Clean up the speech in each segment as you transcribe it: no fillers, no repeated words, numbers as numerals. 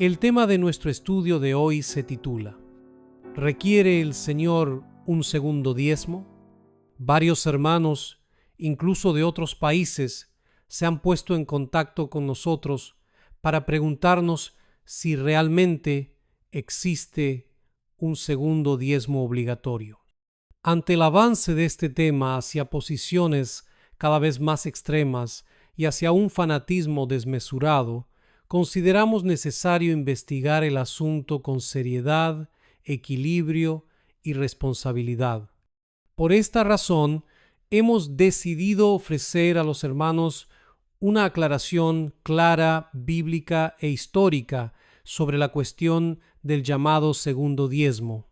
El tema de nuestro estudio de hoy se titula ¿Requiere el Señor un segundo diezmo? Varios hermanos, incluso de otros países, se han puesto en contacto con nosotros para preguntarnos si realmente existe un segundo diezmo obligatorio. Ante el avance de este tema hacia posiciones cada vez más extremas y hacia un fanatismo desmesurado, consideramos necesario investigar el asunto con seriedad, equilibrio y responsabilidad. Por esta razón, hemos decidido ofrecer a los hermanos una aclaración clara, bíblica e histórica sobre la cuestión del llamado segundo diezmo.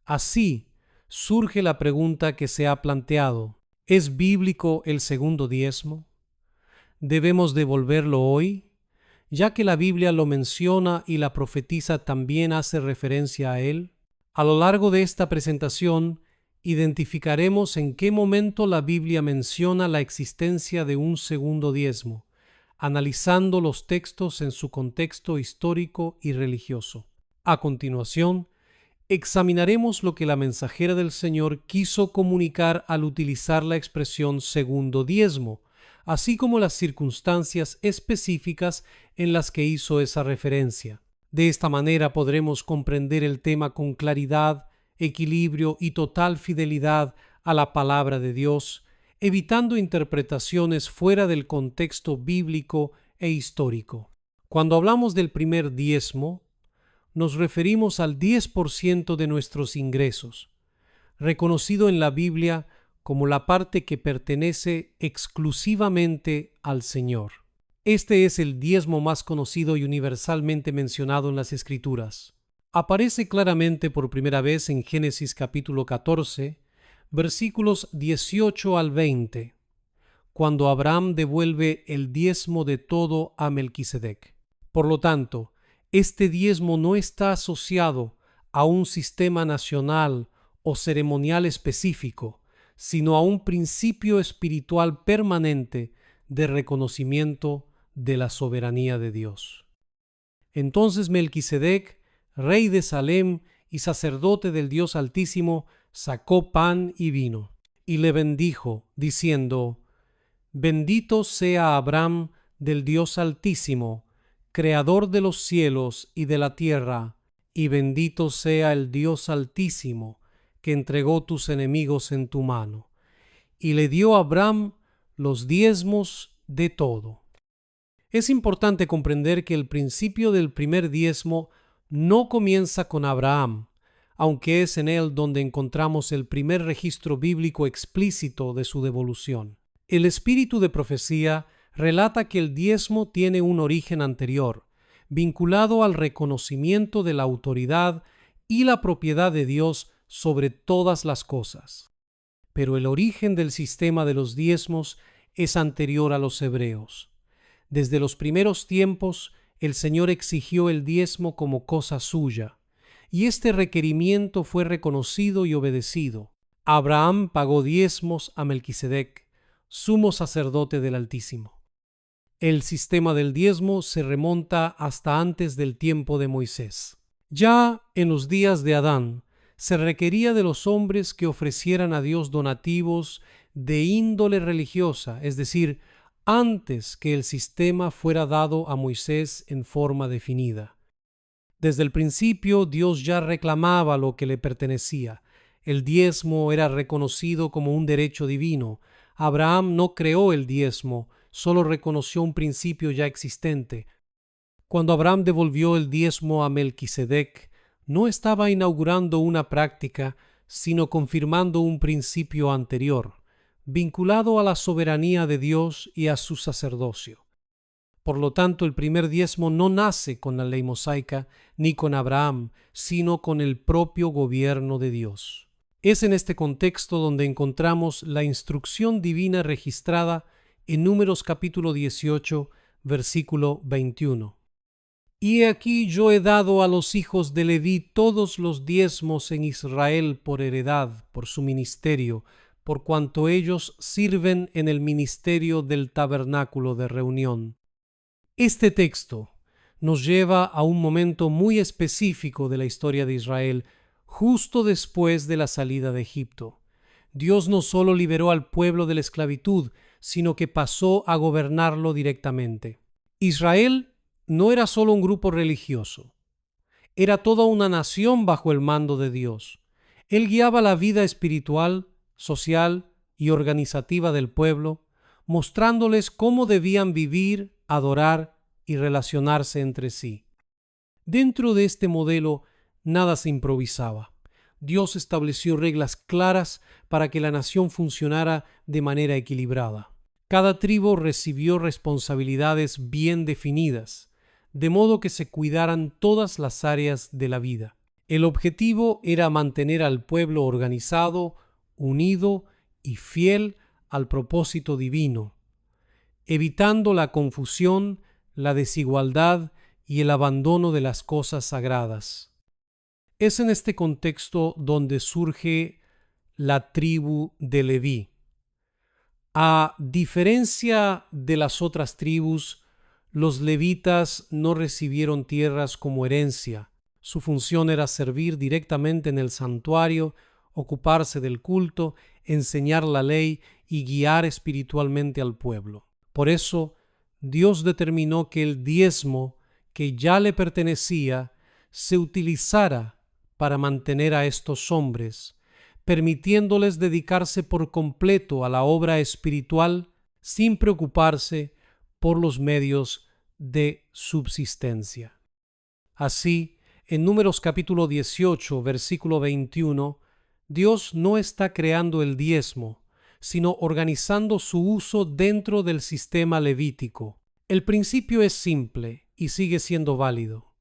Así, surge la pregunta que se ha planteado: ¿es bíblico el segundo diezmo? ¿Debemos devolverlo hoy? Ya que la Biblia lo menciona y la profetisa también hace referencia a él. A lo largo de esta presentación, identificaremos en qué momento la Biblia menciona la existencia de un segundo diezmo, analizando los textos en su contexto histórico y religioso. A continuación, examinaremos lo que la mensajera del Señor quiso comunicar al utilizar la expresión segundo diezmo, así como las circunstancias específicas en las que hizo esa referencia. De esta manera podremos comprender el tema con claridad, equilibrio y total fidelidad a la palabra de Dios, evitando interpretaciones fuera del contexto bíblico e histórico. Cuando hablamos del primer diezmo, nos referimos al 10% de nuestros ingresos, reconocido en la Biblia como la parte que pertenece exclusivamente al Señor. Este es el diezmo más conocido y universalmente mencionado en las Escrituras. Aparece claramente por primera vez en Génesis capítulo 14, versículos 18 al 20, cuando Abraham devuelve el diezmo de todo a Melquisedec. Por lo tanto, este diezmo no está asociado a un sistema nacional o ceremonial específico, sino a un principio espiritual permanente de reconocimiento de la soberanía de Dios. Entonces Melquisedec, rey de Salem y sacerdote del Dios Altísimo, sacó pan y vino, y le bendijo, diciendo: Bendito sea Abraham del Dios Altísimo, creador de los cielos y de la tierra, y bendito sea el Dios Altísimo, que entregó tus enemigos en tu mano. Y le dio a Abraham los diezmos de todo. Es importante comprender que el principio del primer diezmo no comienza con Abraham, aunque es en él donde encontramos el primer registro bíblico explícito de su devolución. El espíritu de profecía relata que el diezmo tiene un origen anterior, vinculado al reconocimiento de la autoridad y la propiedad de Dios sobre todas las cosas. Pero el origen del sistema de los diezmos es anterior a los hebreos. Desde los primeros tiempos, el Señor exigió el diezmo como cosa suya, y este requerimiento fue reconocido y obedecido. Abraham pagó diezmos a Melquisedec, sumo sacerdote del Altísimo. El sistema del diezmo se remonta hasta antes del tiempo de Moisés. Ya en los días de Adán, se requería de los hombres que ofrecieran a Dios donativos de índole religiosa, es decir, antes que el sistema fuera dado a Moisés en forma definida. Desde el principio, Dios ya reclamaba lo que le pertenecía. El diezmo era reconocido como un derecho divino. Abraham no creó el diezmo, solo reconoció un principio ya existente. Cuando Abraham devolvió el diezmo a Melquisedec, no estaba inaugurando una práctica, sino confirmando un principio anterior, vinculado a la soberanía de Dios y a su sacerdocio. Por lo tanto, el primer diezmo no nace con la ley mosaica ni con Abraham, sino con el propio gobierno de Dios. Es en este contexto donde encontramos la instrucción divina registrada en Números capítulo 18, versículo 21. Y aquí yo he dado a los hijos de Leví todos los diezmos en Israel por heredad, por su ministerio, por cuanto ellos sirven en el ministerio del tabernáculo de reunión. Este texto nos lleva a un momento muy específico de la historia de Israel, justo después de la salida de Egipto. Dios no solo liberó al pueblo de la esclavitud, sino que pasó a gobernarlo directamente. Israel no era solo un grupo religioso, era toda una nación bajo el mando de Dios. Él guiaba la vida espiritual, social y organizativa del pueblo, mostrándoles cómo debían vivir, adorar y relacionarse entre sí. Dentro de este modelo, nada se improvisaba. Dios estableció reglas claras para que la nación funcionara de manera equilibrada. Cada tribu recibió responsabilidades bien definidas, de modo que se cuidaran todas las áreas de la vida. El objetivo era mantener al pueblo organizado, unido y fiel al propósito divino, evitando la confusión, la desigualdad y el abandono de las cosas sagradas. Es en este contexto donde surge la tribu de Leví. A diferencia de las otras tribus, los levitas no recibieron tierras como herencia. Su función era servir directamente en el santuario, ocuparse del culto, enseñar la ley y guiar espiritualmente al pueblo. Por eso, Dios determinó que el diezmo que ya le pertenecía se utilizara para mantener a estos hombres, permitiéndoles dedicarse por completo a la obra espiritual sin preocuparse por los medios de subsistencia. Así, en Números capítulo 18, versículo 21, Dios no está creando el diezmo, sino organizando su uso dentro del sistema levítico. El principio es simple y sigue siendo válido.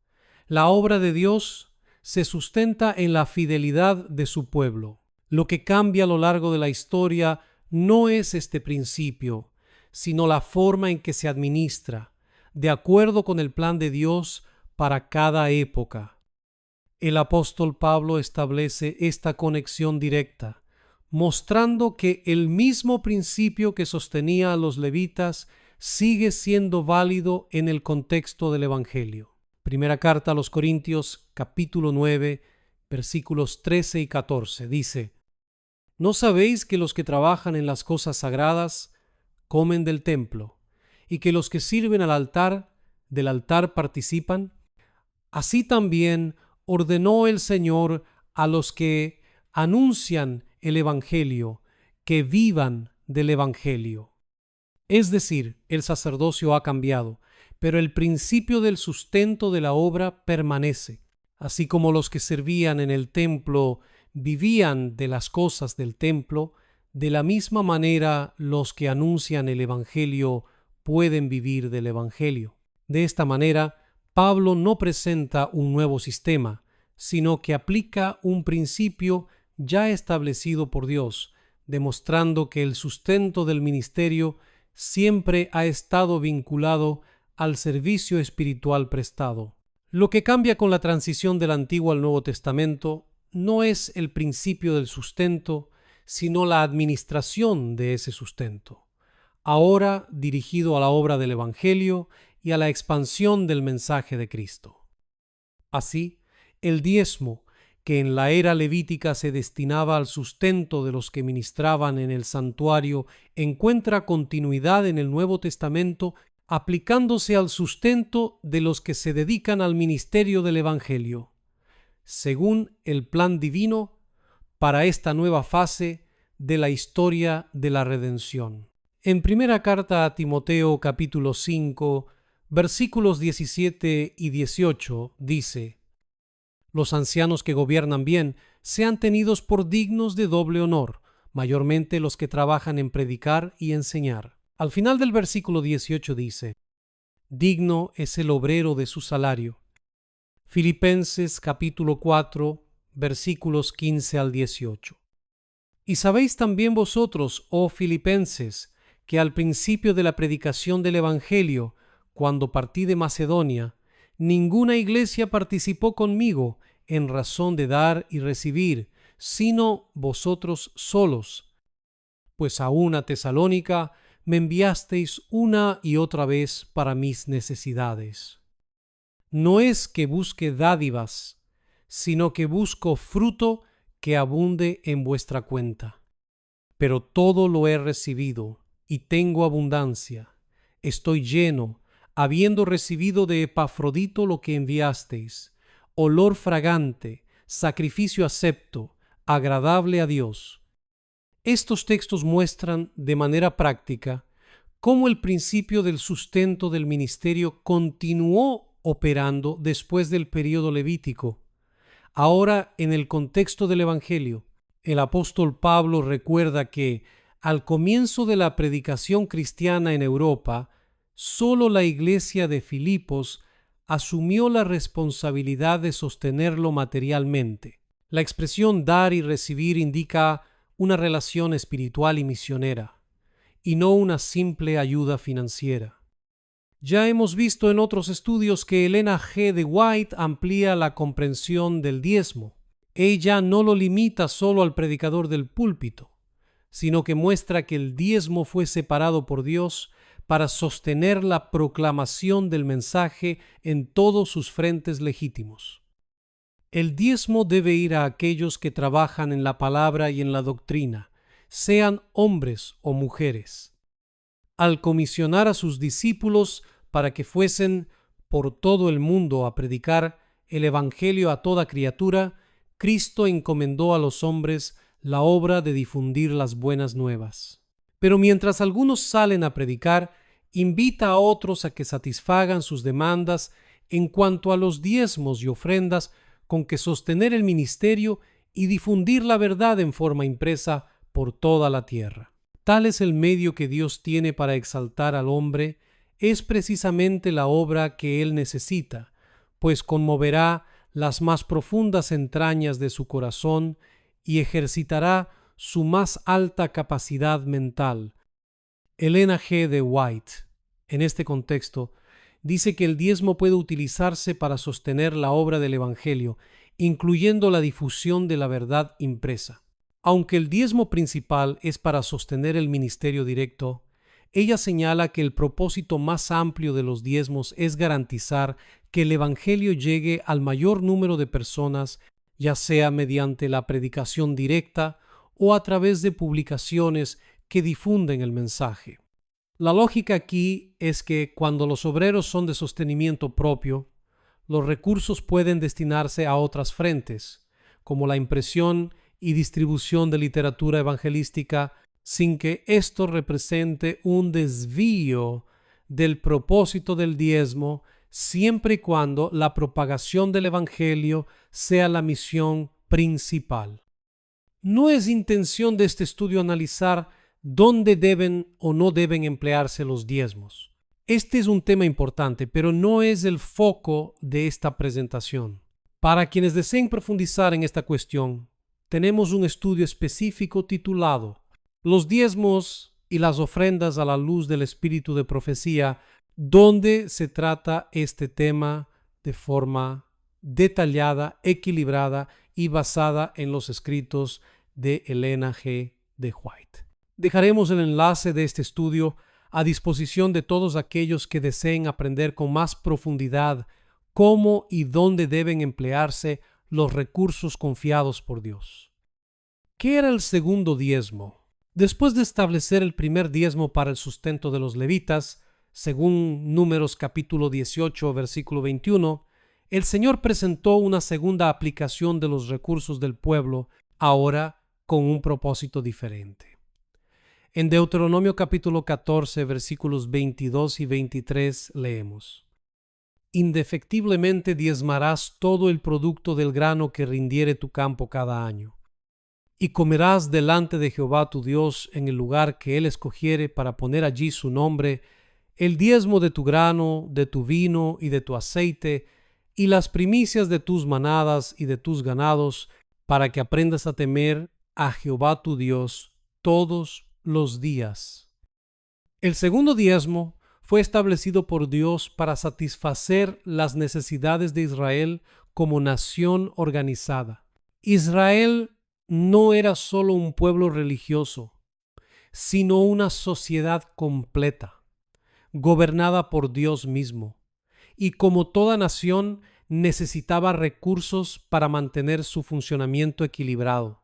La obra de Dios se sustenta en la fidelidad de su pueblo. Lo que cambia a lo largo de la historia no es este principio, sino la forma en que se administra, de acuerdo con el plan de Dios para cada época. El apóstol Pablo establece esta conexión directa, mostrando que el mismo principio que sostenía a los levitas sigue siendo válido en el contexto del Evangelio. Primera carta a los Corintios, capítulo 9, versículos 13 y 14, dice: ¿No sabéis que los que trabajan en las cosas sagradas comen del templo, y que los que sirven al altar, del altar participan? Así también ordenó el Señor a los que anuncian el Evangelio, que vivan del Evangelio. Es decir, el sacerdocio ha cambiado, pero el principio del sustento de la obra permanece. Así como los que servían en el templo vivían de las cosas del templo, de la misma manera los que anuncian el Evangelio pueden vivir del Evangelio. De esta manera, Pablo no presenta un nuevo sistema, sino que aplica un principio ya establecido por Dios, demostrando que el sustento del ministerio siempre ha estado vinculado al servicio espiritual prestado. Lo que cambia con la transición del Antiguo al Nuevo Testamento no es el principio del sustento, sino la administración de ese sustento, ahora dirigido a la obra del Evangelio y a la expansión del mensaje de Cristo. Así, el diezmo, que en la era levítica se destinaba al sustento de los que ministraban en el santuario, encuentra continuidad en el Nuevo Testamento, aplicándose al sustento de los que se dedican al ministerio del Evangelio, según el plan divino para esta nueva fase de la historia de la redención. En primera carta a Timoteo capítulo 5, versículos 17 y 18 dice: Los ancianos que gobiernan bien sean tenidos por dignos de doble honor, mayormente los que trabajan en predicar y enseñar. Al final del versículo 18 dice: Digno es el obrero de su salario. Filipenses capítulo 4, versículos 15 al 18. Y sabéis también vosotros, oh Filipenses, que al principio de la predicación del Evangelio, cuando partí de Macedonia, ninguna iglesia participó conmigo en razón de dar y recibir, sino vosotros solos, pues aún a Tesalónica me enviasteis una y otra vez para mis necesidades. No es que busque dádivas, sino que busco fruto que abunde en vuestra cuenta. Pero todo lo he recibido y tengo abundancia. Estoy lleno, habiendo recibido de Epafrodito lo que enviasteis, olor fragante, sacrificio acepto, agradable a Dios. Estos textos muestran de manera práctica cómo el principio del sustento del ministerio continuó operando después del período levítico. Ahora, en el contexto del Evangelio, el apóstol Pablo recuerda que al comienzo de la predicación cristiana en Europa, solo la iglesia de Filipos asumió la responsabilidad de sostenerlo materialmente. La expresión dar y recibir indica una relación espiritual y misionera, y no una simple ayuda financiera. Ya hemos visto en otros estudios que Elena G. de White amplía la comprensión del diezmo. Ella no lo limita solo al predicador del púlpito, sino que muestra que el diezmo fue separado por Dios para sostener la proclamación del mensaje en todos sus frentes legítimos. El diezmo debe ir a aquellos que trabajan en la palabra y en la doctrina, sean hombres o mujeres. Al comisionar a sus discípulos para que fuesen por todo el mundo a predicar el Evangelio a toda criatura, Cristo encomendó a los hombres la obra de difundir las buenas nuevas. Pero mientras algunos salen a predicar, invita a otros a que satisfagan sus demandas en cuanto a los diezmos y ofrendas con que sostener el ministerio y difundir la verdad en forma impresa por toda la tierra. Tal es el medio que Dios tiene para exaltar al hombre, es precisamente la obra que él necesita, pues conmoverá las más profundas entrañas de su corazón y ejercitará su más alta capacidad mental. Elena G. de White, en este contexto, dice que el diezmo puede utilizarse para sostener la obra del Evangelio, incluyendo la difusión de la verdad impresa. Aunque el diezmo principal es para sostener el ministerio directo, ella señala que el propósito más amplio de los diezmos es garantizar que el Evangelio llegue al mayor número de personas, ya sea mediante la predicación directa o a través de publicaciones que difunden el mensaje. La lógica aquí es que cuando los obreros son de sostenimiento propio, los recursos pueden destinarse a otras frentes, como la impresión y distribución de literatura evangelística, sin que esto represente un desvío del propósito del diezmo, siempre y cuando la propagación del Evangelio sea la misión principal. No es intención de este estudio analizar dónde deben o no deben emplearse los diezmos. Este es un tema importante, pero no es el foco de esta presentación. Para quienes deseen profundizar en esta cuestión, tenemos un estudio específico titulado Los diezmos y las ofrendas a la luz del espíritu de profecía, donde se trata este tema de forma detallada, equilibrada y basada en los escritos de Elena G. de White. Dejaremos el enlace de este estudio a disposición de todos aquellos que deseen aprender con más profundidad cómo y dónde deben emplearse los recursos confiados por Dios. ¿Qué era el segundo diezmo? Después de establecer el primer diezmo para el sustento de los levitas, según Números capítulo 18, versículo 21, el Señor presentó una segunda aplicación de los recursos del pueblo, ahora con un propósito diferente. En Deuteronomio capítulo 14, versículos 22 y 23 leemos: Indefectiblemente diezmarás todo el producto del grano que rindiere tu campo cada año, y comerás delante de Jehová tu Dios en el lugar que él escogiere para poner allí su nombre, el diezmo de tu grano, de tu vino y de tu aceite, y las primicias de tus manadas y de tus ganados, para que aprendas a temer a Jehová tu Dios todos los días. El segundo diezmo fue establecido por Dios para satisfacer las necesidades de Israel como nación organizada. Israel no era solo un pueblo religioso, sino una sociedad completa, gobernada por Dios mismo, y como toda nación necesitaba recursos para mantener su funcionamiento equilibrado.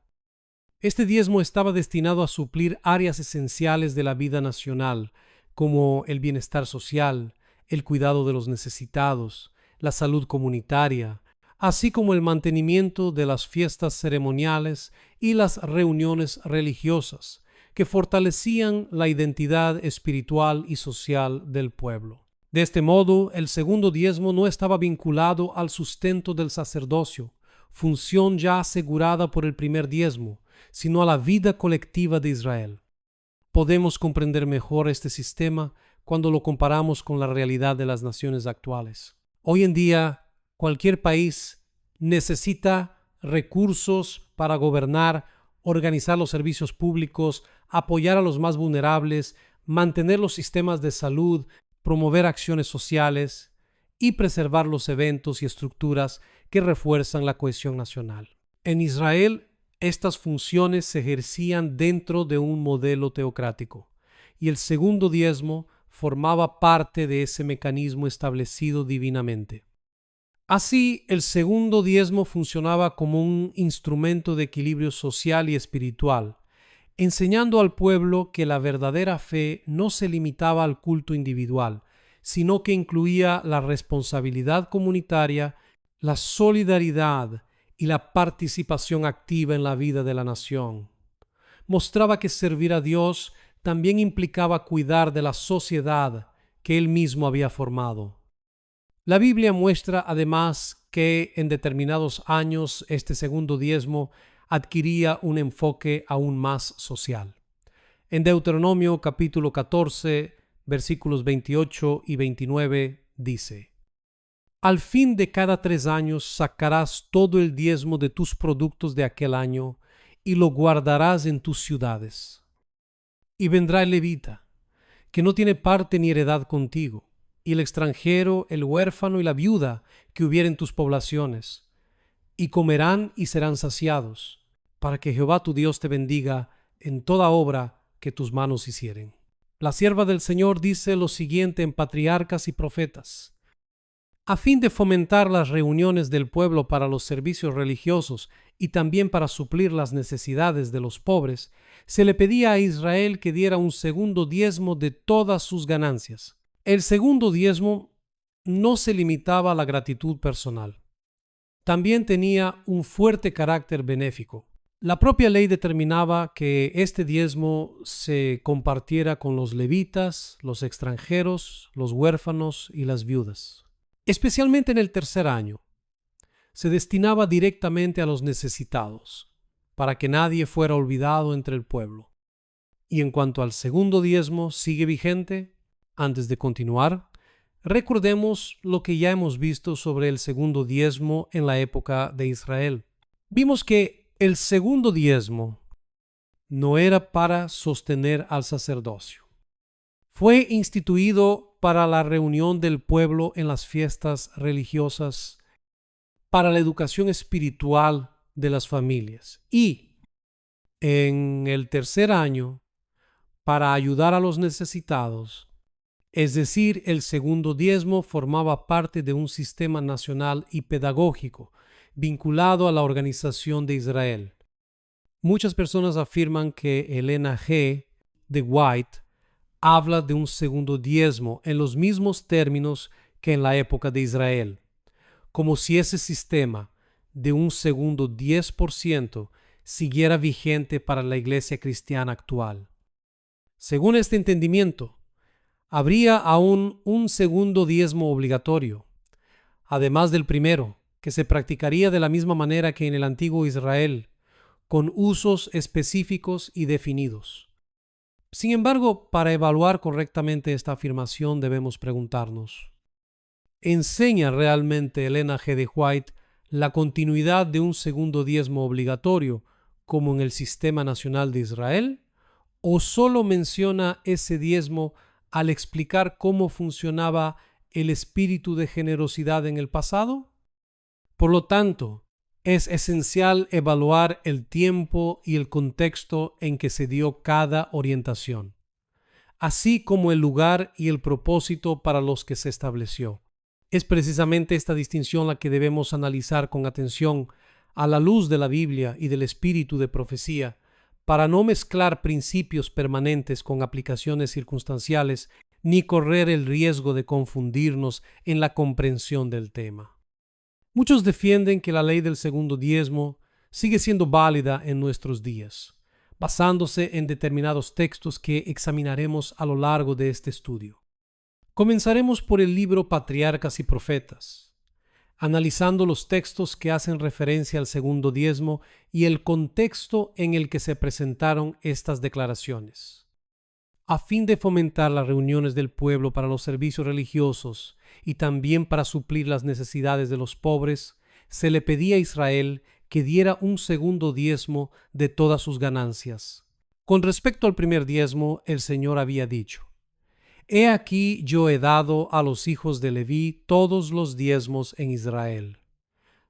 Este diezmo estaba destinado a suplir áreas esenciales de la vida nacional, como el bienestar social, el cuidado de los necesitados, la salud comunitaria, así como el mantenimiento de las fiestas ceremoniales y las reuniones religiosas, que fortalecían la identidad espiritual y social del pueblo. De este modo, el segundo diezmo no estaba vinculado al sustento del sacerdocio, función ya asegurada por el primer diezmo, sino a la vida colectiva de Israel. Podemos comprender mejor este sistema cuando lo comparamos con la realidad de las naciones actuales. Hoy en día, cualquier país necesita recursos para gobernar, organizar los servicios públicos, apoyar a los más vulnerables, mantener los sistemas de salud, promover acciones sociales y preservar los eventos y estructuras que refuerzan la cohesión nacional. En Israel, estas funciones se ejercían dentro de un modelo teocrático, y el segundo diezmo formaba parte de ese mecanismo establecido divinamente. Así, el segundo diezmo funcionaba como un instrumento de equilibrio social y espiritual, enseñando al pueblo que la verdadera fe no se limitaba al culto individual, sino que incluía la responsabilidad comunitaria, la solidaridad y la participación activa en la vida de la nación. Mostraba que servir a Dios también implicaba cuidar de la sociedad que Él mismo había formado. La Biblia muestra además que en determinados años este segundo diezmo adquiría un enfoque aún más social. En Deuteronomio capítulo 14, versículos 28 y 29 dice: Al fin de cada 3 años sacarás todo el diezmo de tus productos de aquel año y lo guardarás en tus ciudades. Y vendrá el levita, que no tiene parte ni heredad contigo, y el extranjero, el huérfano y la viuda que hubiere en tus poblaciones, y comerán y serán saciados, para que Jehová tu Dios te bendiga en toda obra que tus manos hicieren. La sierva del Señor dice lo siguiente en Patriarcas y Profetas: a fin de fomentar las reuniones del pueblo para los servicios religiosos y también para suplir las necesidades de los pobres, se le pedía a Israel que diera un segundo diezmo de todas sus ganancias. El segundo diezmo no se limitaba a la gratitud personal. También tenía un fuerte carácter benéfico. La propia ley determinaba que este diezmo se compartiera con los levitas, los extranjeros, los huérfanos y las viudas. Especialmente en el tercer año, se destinaba directamente a los necesitados, para que nadie fuera olvidado entre el pueblo. Y en cuanto al segundo diezmo, sigue vigente. Antes de continuar, recordemos lo que ya hemos visto sobre el segundo diezmo en la época de Israel. Vimos que el segundo diezmo no era para sostener al sacerdocio. Fue instituido para la reunión del pueblo en las fiestas religiosas, para la educación espiritual de las familias y, en el tercer año, para ayudar a los necesitados. Es decir, el segundo diezmo formaba parte de un sistema nacional y pedagógico vinculado a la organización de Israel. Muchas personas afirman que Elena G. de White habla de un segundo diezmo en los mismos términos que en la época de Israel, como si ese sistema de un segundo 10% siguiera vigente para la iglesia cristiana actual. Según este entendimiento, habría aún un segundo diezmo obligatorio, además del primero, que se practicaría de la misma manera que en el antiguo Israel, con usos específicos y definidos. Sin embargo, para evaluar correctamente esta afirmación debemos preguntarnos: ¿enseña realmente Elena G. de White la continuidad de un segundo diezmo obligatorio como en el sistema nacional de Israel? ¿O solo menciona ese diezmo al explicar cómo funcionaba el espíritu de generosidad en el pasado? Por lo tanto, es esencial evaluar el tiempo y el contexto en que se dio cada orientación, así como el lugar y el propósito para los que se estableció. Es precisamente esta distinción la que debemos analizar con atención a la luz de la Biblia y del espíritu de profecía, para no mezclar principios permanentes con aplicaciones circunstanciales, ni correr el riesgo de confundirnos en la comprensión del tema. Muchos defienden que la ley del segundo diezmo sigue siendo válida en nuestros días, basándose en determinados textos que examinaremos a lo largo de este estudio. Comenzaremos por el libro Patriarcas y Profetas, analizando los textos que hacen referencia al segundo diezmo y el contexto en el que se presentaron estas declaraciones. A fin de fomentar las reuniones del pueblo para los servicios religiosos y también para suplir las necesidades de los pobres, se le pedía a Israel que diera un segundo diezmo de todas sus ganancias. Con respecto al primer diezmo, el Señor había dicho: He aquí yo he dado a los hijos de Leví todos los diezmos en Israel.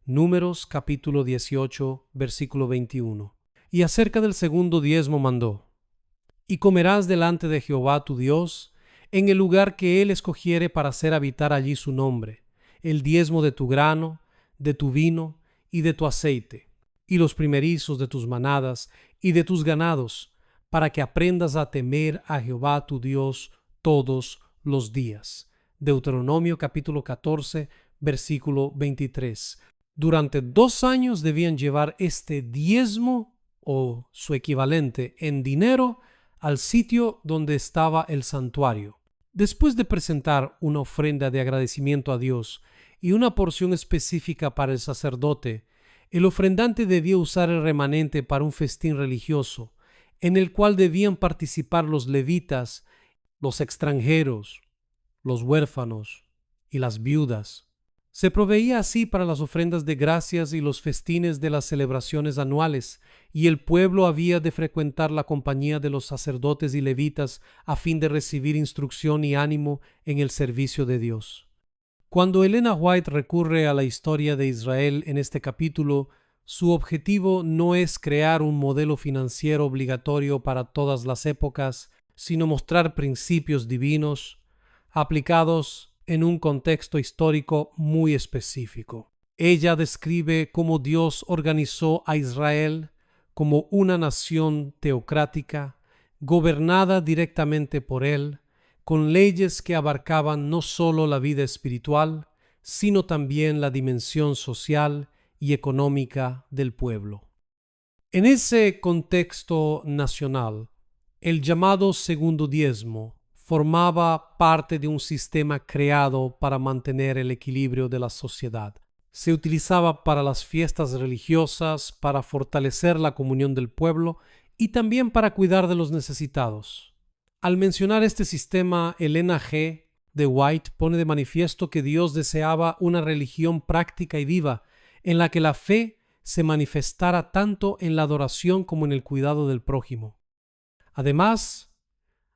Números capítulo 18, versículo 21. Y acerca del segundo diezmo mandó: Y comerás delante de Jehová tu Dios en el lugar que él escogiere para hacer habitar allí su nombre, el diezmo de tu grano, de tu vino y de tu aceite, y los primerizos de tus manadas y de tus ganados, para que aprendas a temer a Jehová tu Dios todos los días. Deuteronomio capítulo 14, versículo 23. Durante 2 años debían llevar este diezmo o su equivalente en dinero al sitio donde estaba el santuario. Después de presentar una ofrenda de agradecimiento a Dios y una porción específica para el sacerdote, el ofrendante debía usar el remanente para un festín religioso, en el cual debían participar los levitas, los extranjeros, los huérfanos y las viudas. Se proveía así para las ofrendas de gracias y los festines de las celebraciones anuales, y el pueblo había de frecuentar la compañía de los sacerdotes y levitas a fin de recibir instrucción y ánimo en el servicio de Dios. Cuando Elena White recurre a la historia de Israel en este capítulo, su objetivo no es crear un modelo financiero obligatorio para todas las épocas, sino mostrar principios divinos aplicados en un contexto histórico muy específico. Ella describe cómo Dios organizó a Israel como una nación teocrática, gobernada directamente por él, con leyes que abarcaban no solo la vida espiritual, sino también la dimensión social y económica del pueblo. En ese contexto nacional, el llamado segundo diezmo formaba parte de un sistema creado para mantener el equilibrio de la sociedad. Se utilizaba para las fiestas religiosas, para fortalecer la comunión del pueblo y también para cuidar de los necesitados. Al mencionar este sistema, Elena G. de White pone de manifiesto que Dios deseaba una religión práctica y viva, en la que la fe se manifestara tanto en la adoración como en el cuidado del prójimo. Además,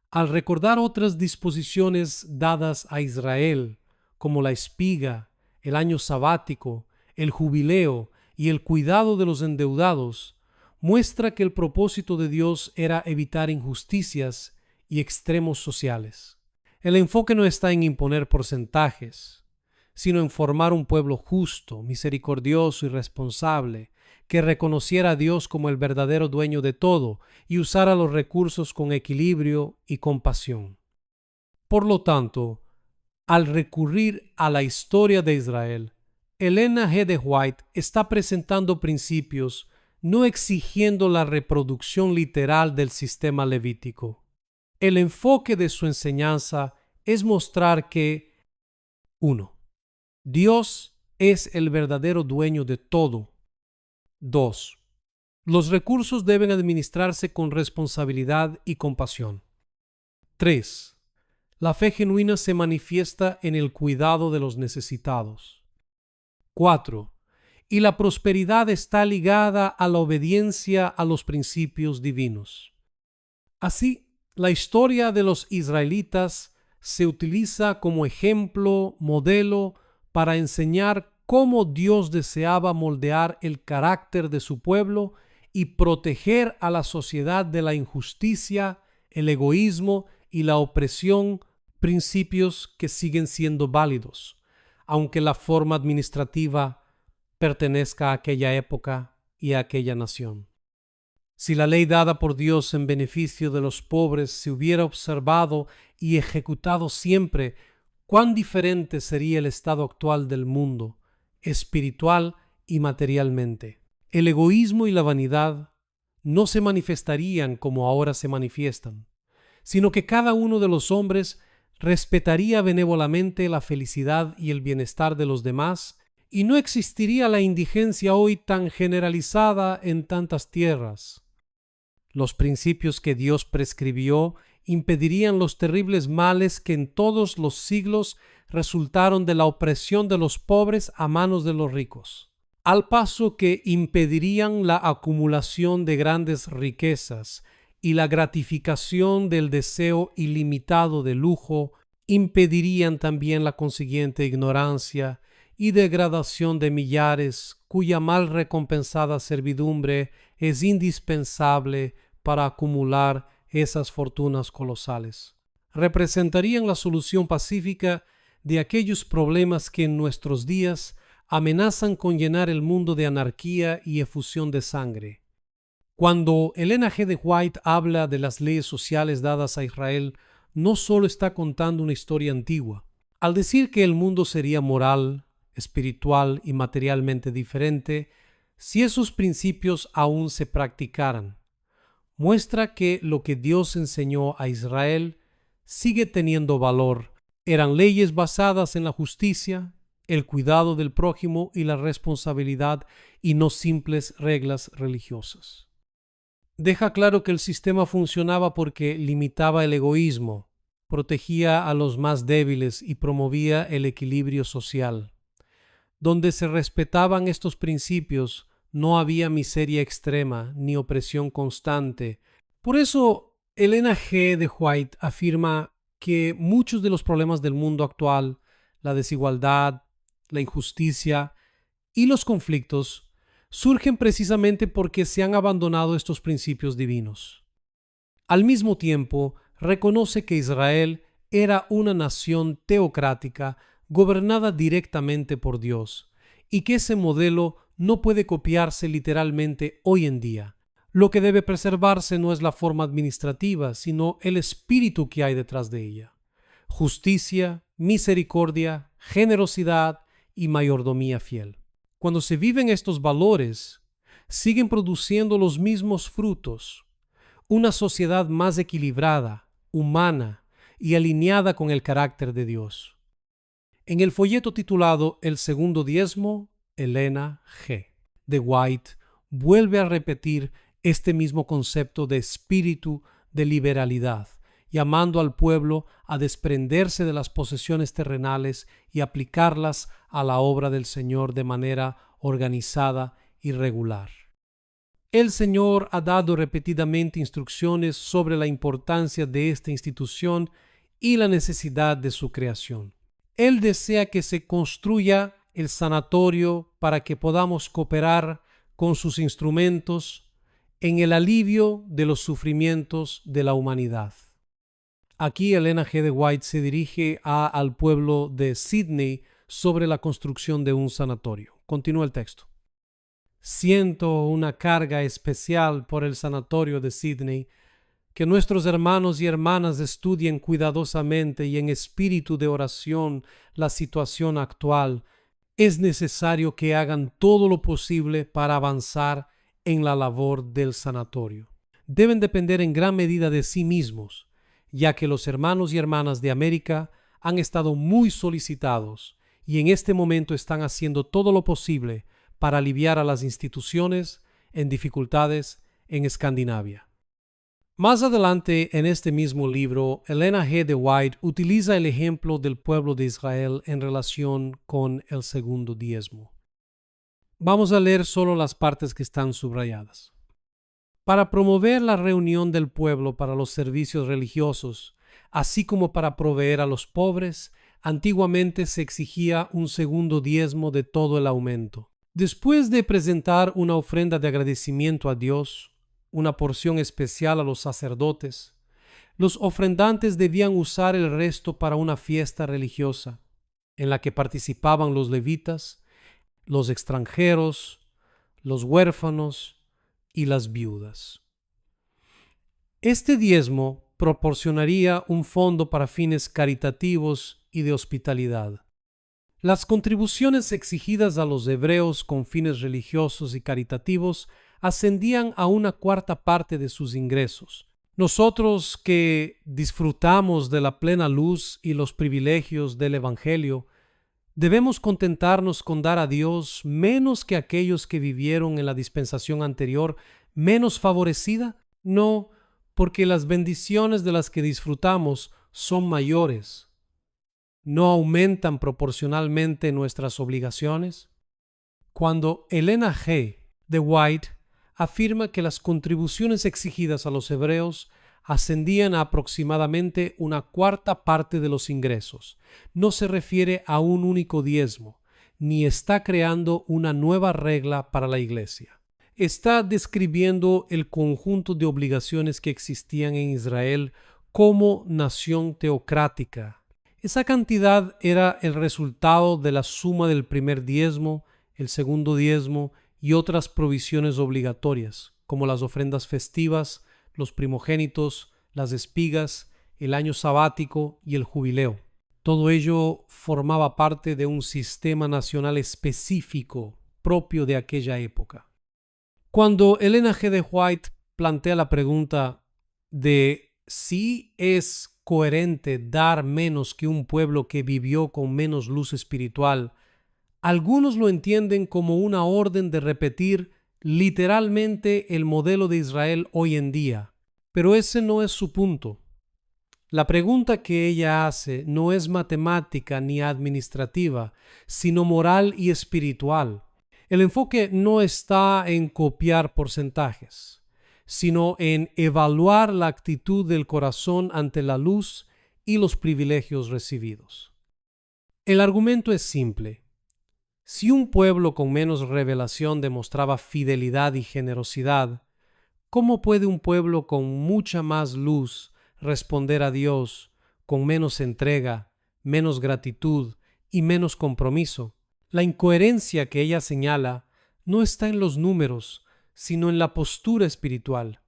al recordar otras disposiciones dadas a Israel, como la espiga, el año sabático, el jubileo y el cuidado de los endeudados, muestra que el propósito de Dios era evitar injusticias y extremos sociales. El enfoque no está en imponer porcentajes, sino en formar un pueblo justo, misericordioso y responsable, que reconociera a Dios como el verdadero dueño de todo y usara los recursos con equilibrio y compasión. Por lo tanto, al recurrir a la historia de Israel, Elena G. de White está presentando principios, no exigiendo la reproducción literal del sistema levítico. El enfoque de su enseñanza es mostrar que 1. Dios es el verdadero dueño de todo. 2. Los recursos deben administrarse con responsabilidad y compasión. 3. La fe genuina se manifiesta en el cuidado de los necesitados. 4. Y la prosperidad está ligada a la obediencia a los principios divinos. Así, la historia de los israelitas se utiliza como ejemplo, modelo, para enseñar cómo Dios deseaba moldear el carácter de su pueblo y proteger a la sociedad de la injusticia, el egoísmo y la opresión, principios que siguen siendo válidos. aunque la forma administrativa pertenezca a aquella época y a aquella nación. Si la ley dada por Dios en beneficio de los pobres se hubiera observado y ejecutado siempre, cuán diferente sería el estado actual del mundo, espiritual y materialmente. El egoísmo y la vanidad no se manifestarían como ahora se manifiestan, sino que cada uno de los hombres respetaría benévolamente la felicidad y el bienestar de los demás, y no existiría la indigencia hoy tan generalizada en tantas tierras. Los principios que Dios prescribió impedirían los terribles males que en todos los siglos resultaron de la opresión de los pobres a manos de los ricos, al paso que impedirían la acumulación de grandes riquezas y la gratificación del deseo ilimitado de lujo, impedirían también la consiguiente ignorancia y degradación de millares cuya mal recompensada servidumbre es indispensable para acumular esas fortunas colosales. Representarían la solución pacífica de aquellos problemas que en nuestros días amenazan con llenar el mundo de anarquía y efusión de sangre. Cuando Elena G. de White habla de las leyes sociales dadas a Israel, no solo está contando una historia antigua. Al decir que el mundo sería moral, espiritual y materialmente diferente si esos principios aún se practicaran, muestra que lo que Dios enseñó a Israel sigue teniendo valor. Eran leyes basadas en la justicia, el cuidado del prójimo y la responsabilidad, y no simples reglas religiosas. Deja claro que el sistema funcionaba porque limitaba el egoísmo, protegía a los más débiles y promovía el equilibrio social. Donde se respetaban estos principios, no había miseria extrema ni opresión constante. Por eso, Elena G. de White afirma que muchos de los problemas del mundo actual, la desigualdad, la injusticia y los conflictos, surgen precisamente porque se han abandonado estos principios divinos. Al mismo tiempo, reconoce que Israel era una nación teocrática gobernada directamente por Dios, y que ese modelo no puede copiarse literalmente hoy en día. Lo que debe preservarse no es la forma administrativa, sino el espíritu que hay detrás de ella. Justicia, misericordia, generosidad y mayordomía fiel. Cuando se viven estos valores, siguen produciendo los mismos frutos. Una sociedad más equilibrada, humana y alineada con el carácter de Dios. En el folleto titulado El segundo diezmo, Elena G. de White vuelve a repetir este mismo concepto de espíritu de liberalidad, llamando al pueblo a desprenderse de las posesiones terrenales y aplicarlas a la obra del Señor de manera organizada y regular. El Señor ha dado repetidamente instrucciones sobre la importancia de esta institución y la necesidad de su creación. Él desea que se construya el sanatorio para que podamos cooperar con sus instrumentos en el alivio de los sufrimientos de la humanidad. Aquí Elena G. de White se dirige al pueblo de Sydney sobre la construcción de un sanatorio. Continúa el texto. Siento una carga especial por el sanatorio de Sydney, que nuestros hermanos y hermanas estudien cuidadosamente y en espíritu de oración la situación actual. Es necesario que hagan todo lo posible para avanzar en la labor del sanatorio. Deben depender en gran medida de sí mismos, ya que los hermanos y hermanas de América han estado muy solicitados y en este momento están haciendo todo lo posible para aliviar a las instituciones en dificultades en Escandinavia. Más adelante en este mismo libro, Elena G. de White utiliza el ejemplo del pueblo de Israel en relación con el segundo diezmo. Vamos a leer solo las partes que están subrayadas. Para promover la reunión del pueblo para los servicios religiosos, así como para proveer a los pobres, antiguamente se exigía un segundo diezmo de todo el aumento. Después de presentar una ofrenda de agradecimiento a Dios, una porción especial a los sacerdotes, los ofrendantes debían usar el resto para una fiesta religiosa. en la que participaban los levitas, los extranjeros, los huérfanos y las viudas. Este diezmo proporcionaría un fondo para fines caritativos y de hospitalidad. Las contribuciones exigidas a los hebreos con fines religiosos y caritativos ascendían a 1/4 de sus ingresos. Nosotros que disfrutamos de la plena luz y los privilegios del Evangelio, ¿debemos contentarnos con dar a Dios menos que aquellos que vivieron en la dispensación anterior, menos favorecida? No, porque las bendiciones de las que disfrutamos son mayores. ¿No aumentan proporcionalmente nuestras obligaciones? Cuando Elena G. de White afirma que las contribuciones exigidas a los hebreos ascendían a aproximadamente 1/4 de los ingresos, no se refiere a un único diezmo, ni está creando una nueva regla para la Iglesia. Está describiendo el conjunto de obligaciones que existían en Israel como nación teocrática. Esa cantidad era el resultado de la suma del primer diezmo, el segundo diezmo y otras provisiones obligatorias, como las ofrendas festivas, los primogénitos, las espigas, el año sabático y el jubileo. Todo ello formaba parte de un sistema nacional específico propio de aquella época. Cuando Elena G. de White plantea la pregunta de si es coherente dar menos que un pueblo que vivió con menos luz espiritual, algunos lo entienden como una orden de repetir literalmente el modelo de Israel hoy en día, pero ese no es su punto. La pregunta que ella hace no es matemática ni administrativa, sino moral y espiritual. El enfoque no está en copiar porcentajes, sino en evaluar la actitud del corazón ante la luz y los privilegios recibidos. El argumento es simple. Si un pueblo con menos revelación demostraba fidelidad y generosidad, ¿cómo puede un pueblo con mucha más luz responder a Dios con menos entrega, menos gratitud y menos compromiso? La incoherencia que ella señala no está en los números, sino en la postura espiritual.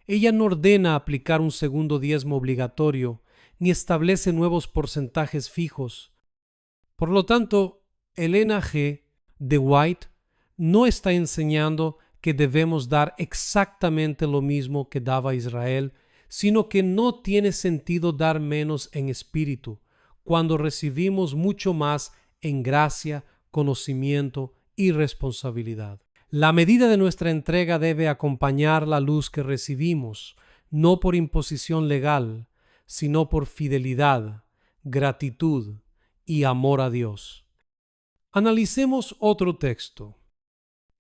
Ella no ordena aplicar un segundo diezmo obligatorio, ni establece nuevos porcentajes fijos. Por lo tanto, Elena G. de White no está enseñando que debemos dar exactamente lo mismo que daba Israel, sino que no tiene sentido dar menos en espíritu, cuando recibimos mucho más en gracia, conocimiento y responsabilidad. La medida de nuestra entrega debe acompañar la luz que recibimos, no por imposición legal, sino por fidelidad, gratitud y amor a Dios. Analicemos otro texto.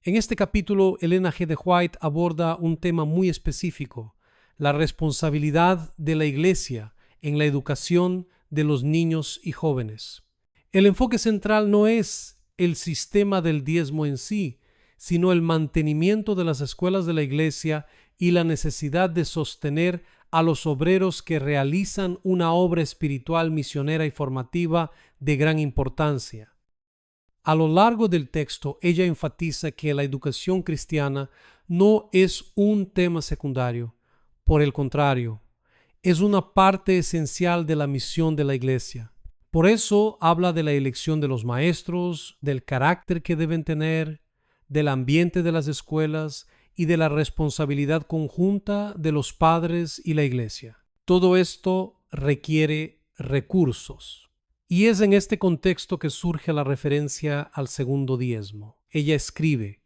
En este capítulo, Elena G. de White aborda un tema muy específico: la responsabilidad de la Iglesia en la educación de los niños y jóvenes. El enfoque central no es el sistema del diezmo en sí, sino el mantenimiento de las escuelas de la Iglesia y la necesidad de sostener a los obreros que realizan una obra espiritual, misionera y formativa de gran importancia. A lo largo del texto, ella enfatiza que la educación cristiana no es un tema secundario. Por el contrario, es una parte esencial de la misión de la Iglesia. Por eso habla de la elección de los maestros, del carácter que deben tener, del ambiente de las escuelas y de la responsabilidad conjunta de los padres y la Iglesia. Todo esto requiere recursos. Y es en este contexto que surge la referencia al segundo diezmo. Ella escribe: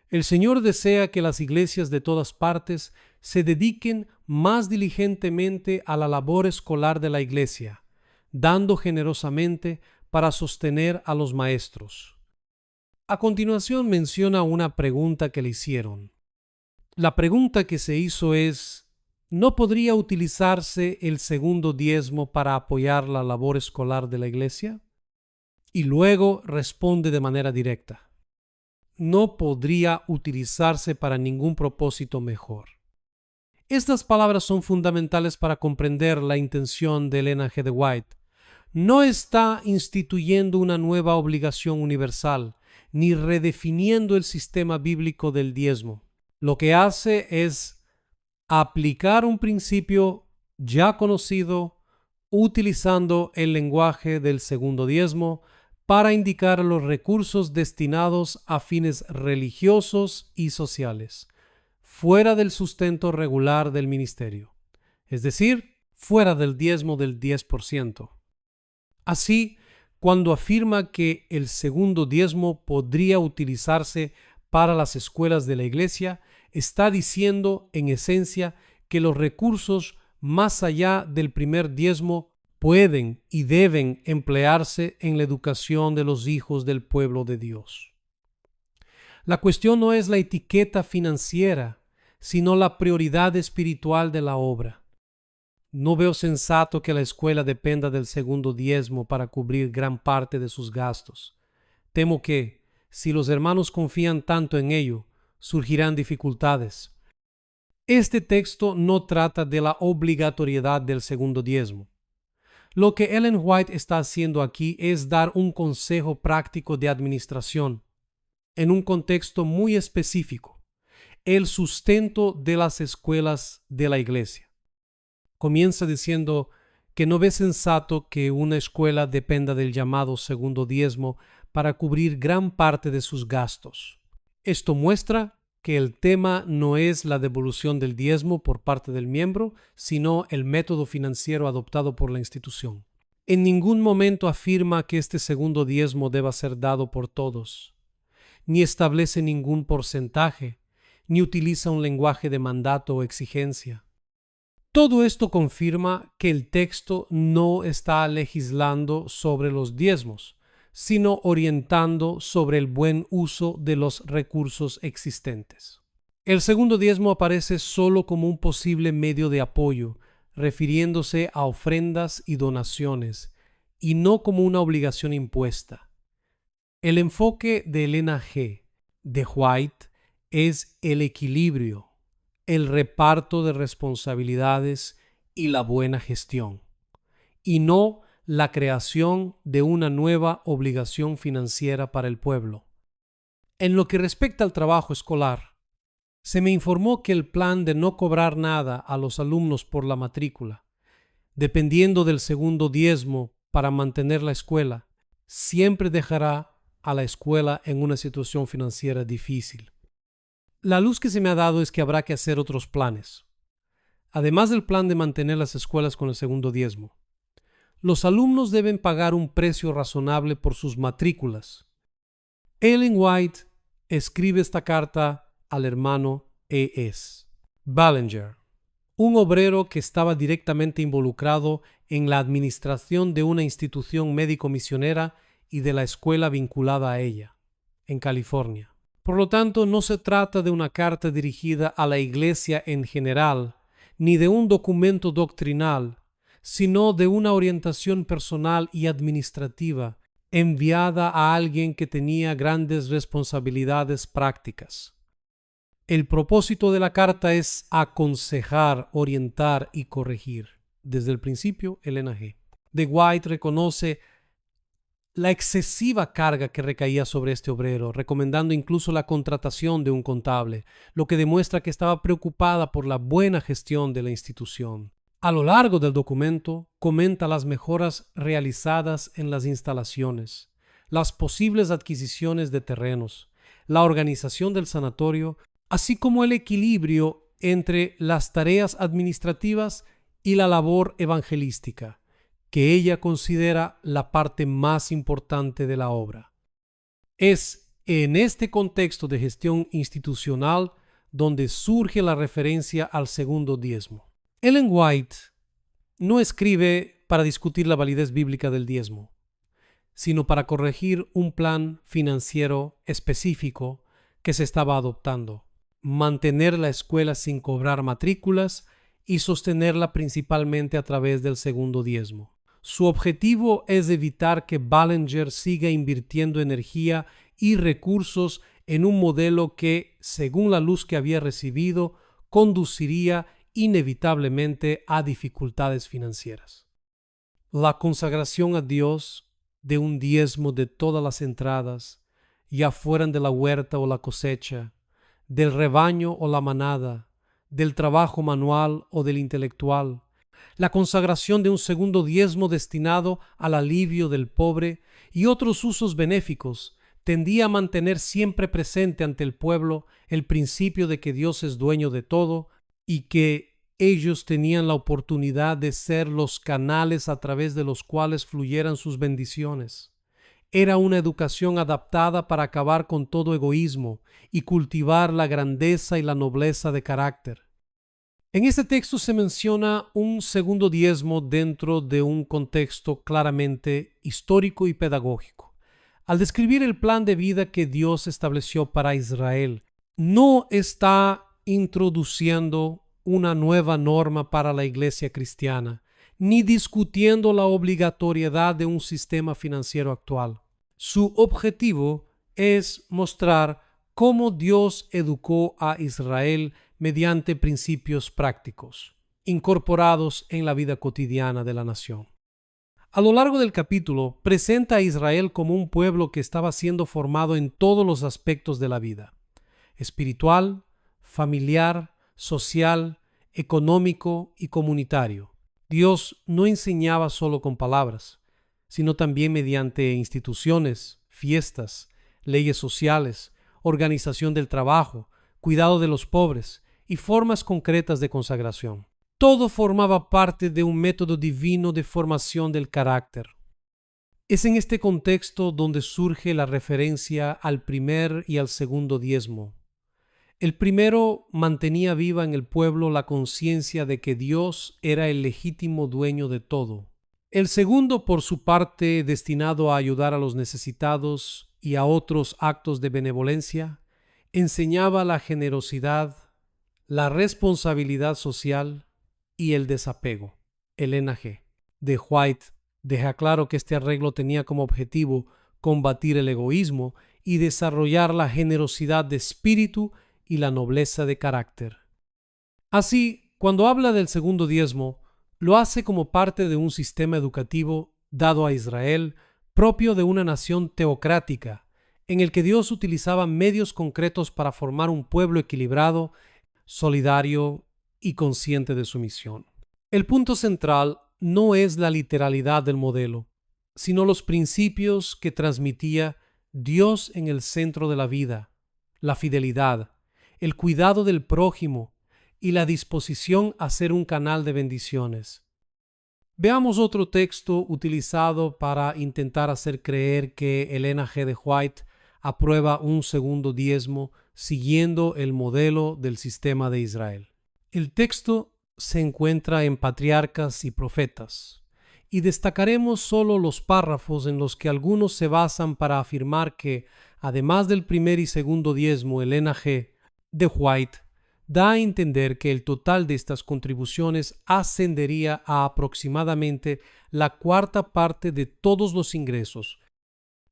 el Señor desea que las iglesias de todas partes se dediquen más diligentemente a la labor escolar de la Iglesia, dando generosamente para sostener a los maestros. A continuación menciona una pregunta que le hicieron. La pregunta que se hizo es: ¿no podría utilizarse el segundo diezmo para apoyar la labor escolar de la Iglesia? Y luego responde de manera directa: no podría utilizarse para ningún propósito mejor. Estas palabras son fundamentales para comprender la intención de Elena G. de White. no está instituyendo una nueva obligación universal, ni redefiniendo el sistema bíblico del diezmo. Lo que hace es aplicar un principio ya conocido utilizando el lenguaje del segundo diezmo para indicar los recursos destinados a fines religiosos y sociales, fuera del sustento regular del ministerio, es decir, fuera del diezmo del 10%. Así, cuando afirma que el segundo diezmo podría utilizarse para las escuelas de la Iglesia, está diciendo en esencia que los recursos más allá del primer diezmo pueden y deben emplearse en la educación de los hijos del pueblo de Dios. La cuestión no es la etiqueta financiera, sino la prioridad espiritual de la obra. No veo sensato que la escuela dependa del segundo diezmo para cubrir gran parte de sus gastos. Temo que, si los hermanos confían tanto en ello, surgirán dificultades. Este texto no trata de la obligatoriedad del segundo diezmo. Lo que Ellen White está haciendo aquí es dar un consejo práctico de administración en un contexto muy específico, el sustento de las escuelas de la Iglesia. Comienza diciendo que no ve sensato que una escuela dependa del llamado segundo diezmo para cubrir gran parte de sus gastos. Esto muestra que el tema no es la devolución del diezmo por parte del miembro, sino el método financiero adoptado por la institución. En ningún momento afirma que este segundo diezmo deba ser dado por todos, ni establece ningún porcentaje, ni utiliza un lenguaje de mandato o exigencia. Todo esto confirma que el texto no está legislando sobre los diezmos, sino orientando sobre el buen uso de los recursos existentes. El segundo diezmo aparece solo como un posible medio de apoyo, refiriéndose a ofrendas y donaciones, y no como una obligación impuesta. El enfoque de Elena G. de White es el equilibrio, el reparto de responsabilidades y la buena gestión, y no la creación de una nueva obligación financiera para el pueblo. En lo que respecta al trabajo escolar, se me informó que el plan de no cobrar nada a los alumnos por la matrícula, dependiendo del segundo diezmo para mantener la escuela, siempre dejará a la escuela en una situación financiera difícil. La luz que se me ha dado es que habrá que hacer otros planes. Además del plan de mantener las escuelas con el segundo diezmo, los alumnos deben pagar un precio razonable por sus matrículas. Ellen White escribe esta carta al hermano E.S. Ballinger, un obrero que estaba directamente involucrado en la administración de una institución médico-misionera y de la escuela vinculada a ella, en California. Por lo tanto, no se trata de una carta dirigida a la Iglesia en general, ni de un documento doctrinal, sino de una orientación personal y administrativa enviada a alguien que tenía grandes responsabilidades prácticas. El propósito de la carta es aconsejar, orientar y corregir. Desde el principio, Elena G. de White reconoce la excesiva carga que recaía sobre este obrero, recomendando incluso la contratación de un contable, lo que demuestra que estaba preocupada por la buena gestión de la institución. A lo largo del documento, comenta las mejoras realizadas en las instalaciones, las posibles adquisiciones de terrenos, la organización del sanatorio, así como el equilibrio entre las tareas administrativas y la labor evangelística, que ella considera la parte más importante de la obra. Es en este contexto de gestión institucional donde surge la referencia al segundo diezmo. Ellen White no escribe para discutir la validez bíblica del diezmo, sino para corregir un plan financiero específico que se estaba adoptando: mantener la escuela sin cobrar matrículas y sostenerla principalmente a través del segundo diezmo. Su objetivo es evitar que Ballinger siga invirtiendo energía y recursos en un modelo que, según la luz que había recibido, conduciría inevitablemente a dificultades financieras. La consagración a Dios de un diezmo de todas las entradas, ya fueran de la huerta o la cosecha, del rebaño o la manada, del trabajo manual o del intelectual, la consagración de un segundo diezmo destinado al alivio del pobre y otros usos benéficos, tendía a mantener siempre presente ante el pueblo el principio de que Dios es dueño de todo y que ellos tenían la oportunidad de ser los canales a través de los cuales fluyeran sus bendiciones. Era una educación adaptada para acabar con todo egoísmo y cultivar la grandeza y la nobleza de carácter. En este texto se menciona un segundo diezmo dentro de un contexto claramente histórico y pedagógico. Al describir el plan de vida que Dios estableció para Israel, no está introduciendo una nueva norma para la iglesia cristiana, ni discutiendo la obligatoriedad de un sistema financiero actual. Su objetivo es mostrar cómo Dios educó a Israel mediante principios prácticos, incorporados en la vida cotidiana de la nación. A lo largo del capítulo, presenta a Israel como un pueblo que estaba siendo formado en todos los aspectos de la vida: espiritual, familiar, social, económico y comunitario. Dios no enseñaba solo con palabras, sino también mediante instituciones, fiestas, leyes sociales, organización del trabajo, cuidado de los pobres y formas concretas de consagración. Todo formaba parte de un método divino de formación del carácter. Es en este contexto donde surge la referencia al primer y al segundo diezmo. El primero mantenía viva en el pueblo la conciencia de que Dios era el legítimo dueño de todo. El segundo, por su parte, destinado a ayudar a los necesitados y a otros actos de benevolencia, enseñaba la generosidad, la responsabilidad social y el desapego. Elena G. de White deja claro que este arreglo tenía como objetivo combatir el egoísmo y desarrollar la generosidad de espíritu y la nobleza de carácter. Así, cuando habla del segundo diezmo, lo hace como parte de un sistema educativo dado a Israel, propio de una nación teocrática, en el que Dios utilizaba medios concretos para formar un pueblo equilibrado, solidario y consciente de su misión. El punto central no es la literalidad del modelo, sino los principios que transmitía Dios en el centro de la vida: la fidelidad, el cuidado del prójimo y la disposición a ser un canal de bendiciones. Veamos otro texto utilizado para intentar hacer creer que Elena G. de White aprueba un segundo diezmo siguiendo el modelo del sistema de Israel. El texto se encuentra en Patriarcas y Profetas, y destacaremos solo los párrafos en los que algunos se basan para afirmar que, además del primer y segundo diezmo, Elena G. de White da a entender que el total de estas contribuciones ascendería a aproximadamente la cuarta parte de todos los ingresos.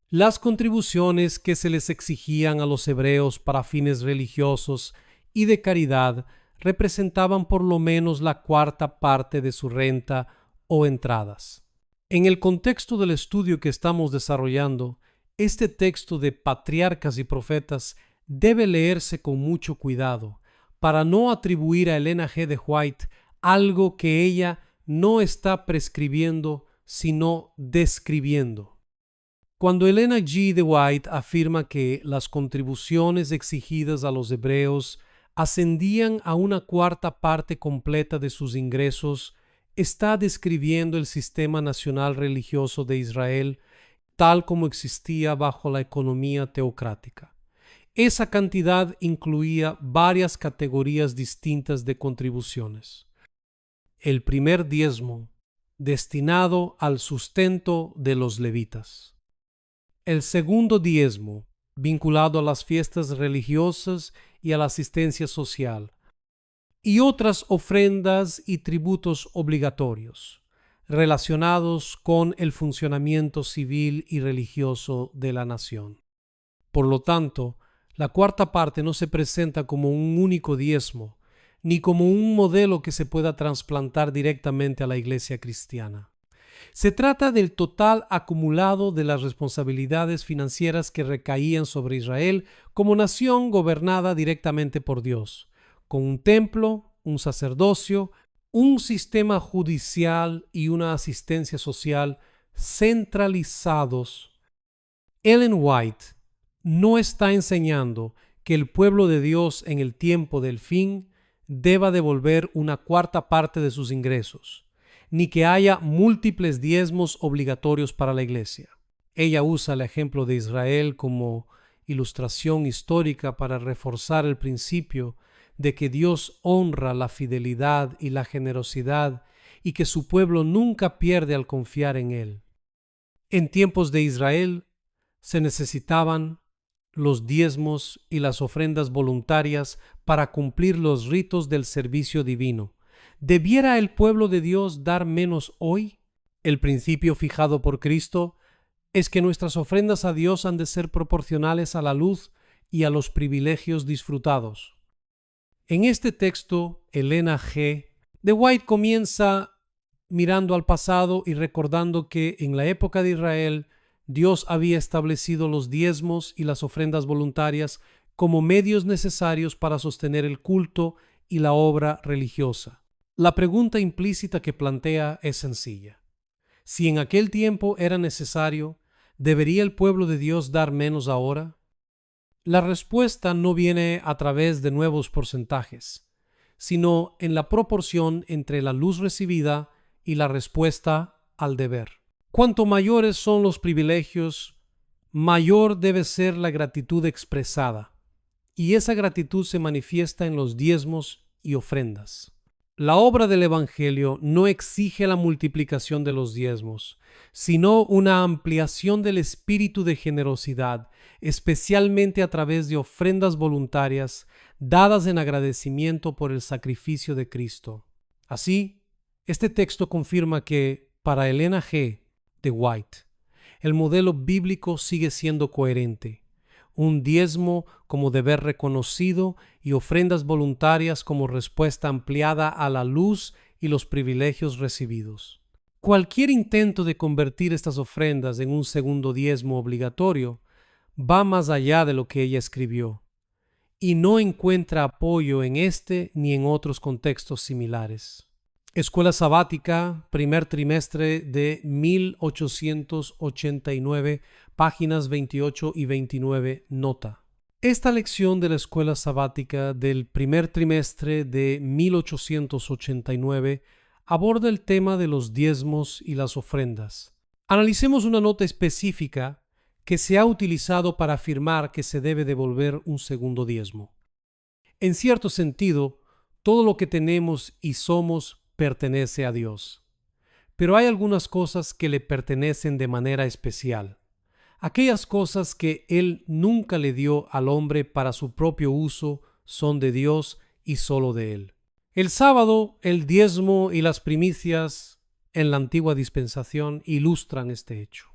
Las contribuciones que se les exigían a los hebreos para fines religiosos y de caridad representaban por lo menos la cuarta parte de su renta o entradas. En el contexto del estudio que estamos desarrollando, este texto de Patriarcas y Profetas debe leerse con mucho cuidado para no atribuir a Elena G. de White algo que ella no está prescribiendo, sino describiendo. Cuando Elena G. de White afirma que las contribuciones exigidas a los hebreos ascendían a una cuarta parte completa de sus ingresos, está describiendo el sistema nacional religioso de Israel tal como existía bajo la economía teocrática. Esa cantidad incluía varias categorías distintas de contribuciones. El primer diezmo, destinado al sustento de los levitas. El segundo diezmo, vinculado a las fiestas religiosas y a la asistencia social, y otras ofrendas y tributos obligatorios, relacionados con el funcionamiento civil y religioso de la nación. Por lo tanto, la cuarta parte no se presenta como un único diezmo, ni como un modelo que se pueda trasplantar directamente a la iglesia cristiana, Se trata del total acumulado de las responsabilidades financieras que recaían sobre Israel como nación gobernada directamente por Dios, con un templo, un sacerdocio, un sistema judicial y una asistencia social centralizados. Ellen White no está enseñando que el pueblo de Dios en el tiempo del fin deba devolver una cuarta parte de sus ingresos, ni que haya múltiples diezmos obligatorios para la iglesia. Ella usa el ejemplo de Israel como ilustración histórica para reforzar el principio de que Dios honra la fidelidad y la generosidad y que su pueblo nunca pierde al confiar en él. En tiempos de Israel se necesitaban los diezmos y las ofrendas voluntarias para cumplir los ritos del servicio divino. ¿Debiera el pueblo de Dios dar menos hoy? El principio fijado por Cristo es que nuestras ofrendas a Dios han de ser proporcionales a la luz y a los privilegios disfrutados. En este texto, Elena G. de White comienza mirando al pasado y recordando que en la época de Israel Dios había establecido los diezmos y las ofrendas voluntarias como medios necesarios para sostener el culto y la obra religiosa. La pregunta implícita que plantea es sencilla. Si en aquel tiempo era necesario, ¿debería el pueblo de Dios dar menos ahora? La respuesta no viene a través de nuevos porcentajes, sino en la proporción entre la luz recibida y la respuesta al deber. Cuanto mayores son los privilegios, mayor debe ser la gratitud expresada, y esa gratitud se manifiesta en los diezmos y ofrendas. La obra del Evangelio no exige la multiplicación de los diezmos, sino una ampliación del espíritu de generosidad, especialmente a través de ofrendas voluntarias dadas en agradecimiento por el sacrificio de Cristo. Así, este texto confirma que, para Elena G. de White, el modelo bíblico sigue siendo coherente. Un diezmo como deber reconocido y ofrendas voluntarias como respuesta ampliada a la luz y los privilegios recibidos. Cualquier intento de convertir estas ofrendas en un segundo diezmo obligatorio va más allá de lo que ella escribió y no encuentra apoyo en este ni en otros contextos similares. Escuela Sabática, primer trimestre de 1889, páginas 28 y 29, nota. Esta lección de la Escuela Sabática del primer trimestre de 1889 aborda el tema de los diezmos y las ofrendas. Analicemos una nota específica que se ha utilizado para afirmar que se debe devolver un segundo diezmo. En cierto sentido, todo lo que tenemos y somos pertenece a Dios. Pero hay algunas cosas que le pertenecen de manera especial. Aquellas cosas que Él nunca le dio al hombre para su propio uso son de Dios y solo de Él. El sábado, el diezmo y las primicias en la antigua dispensación ilustran este hecho.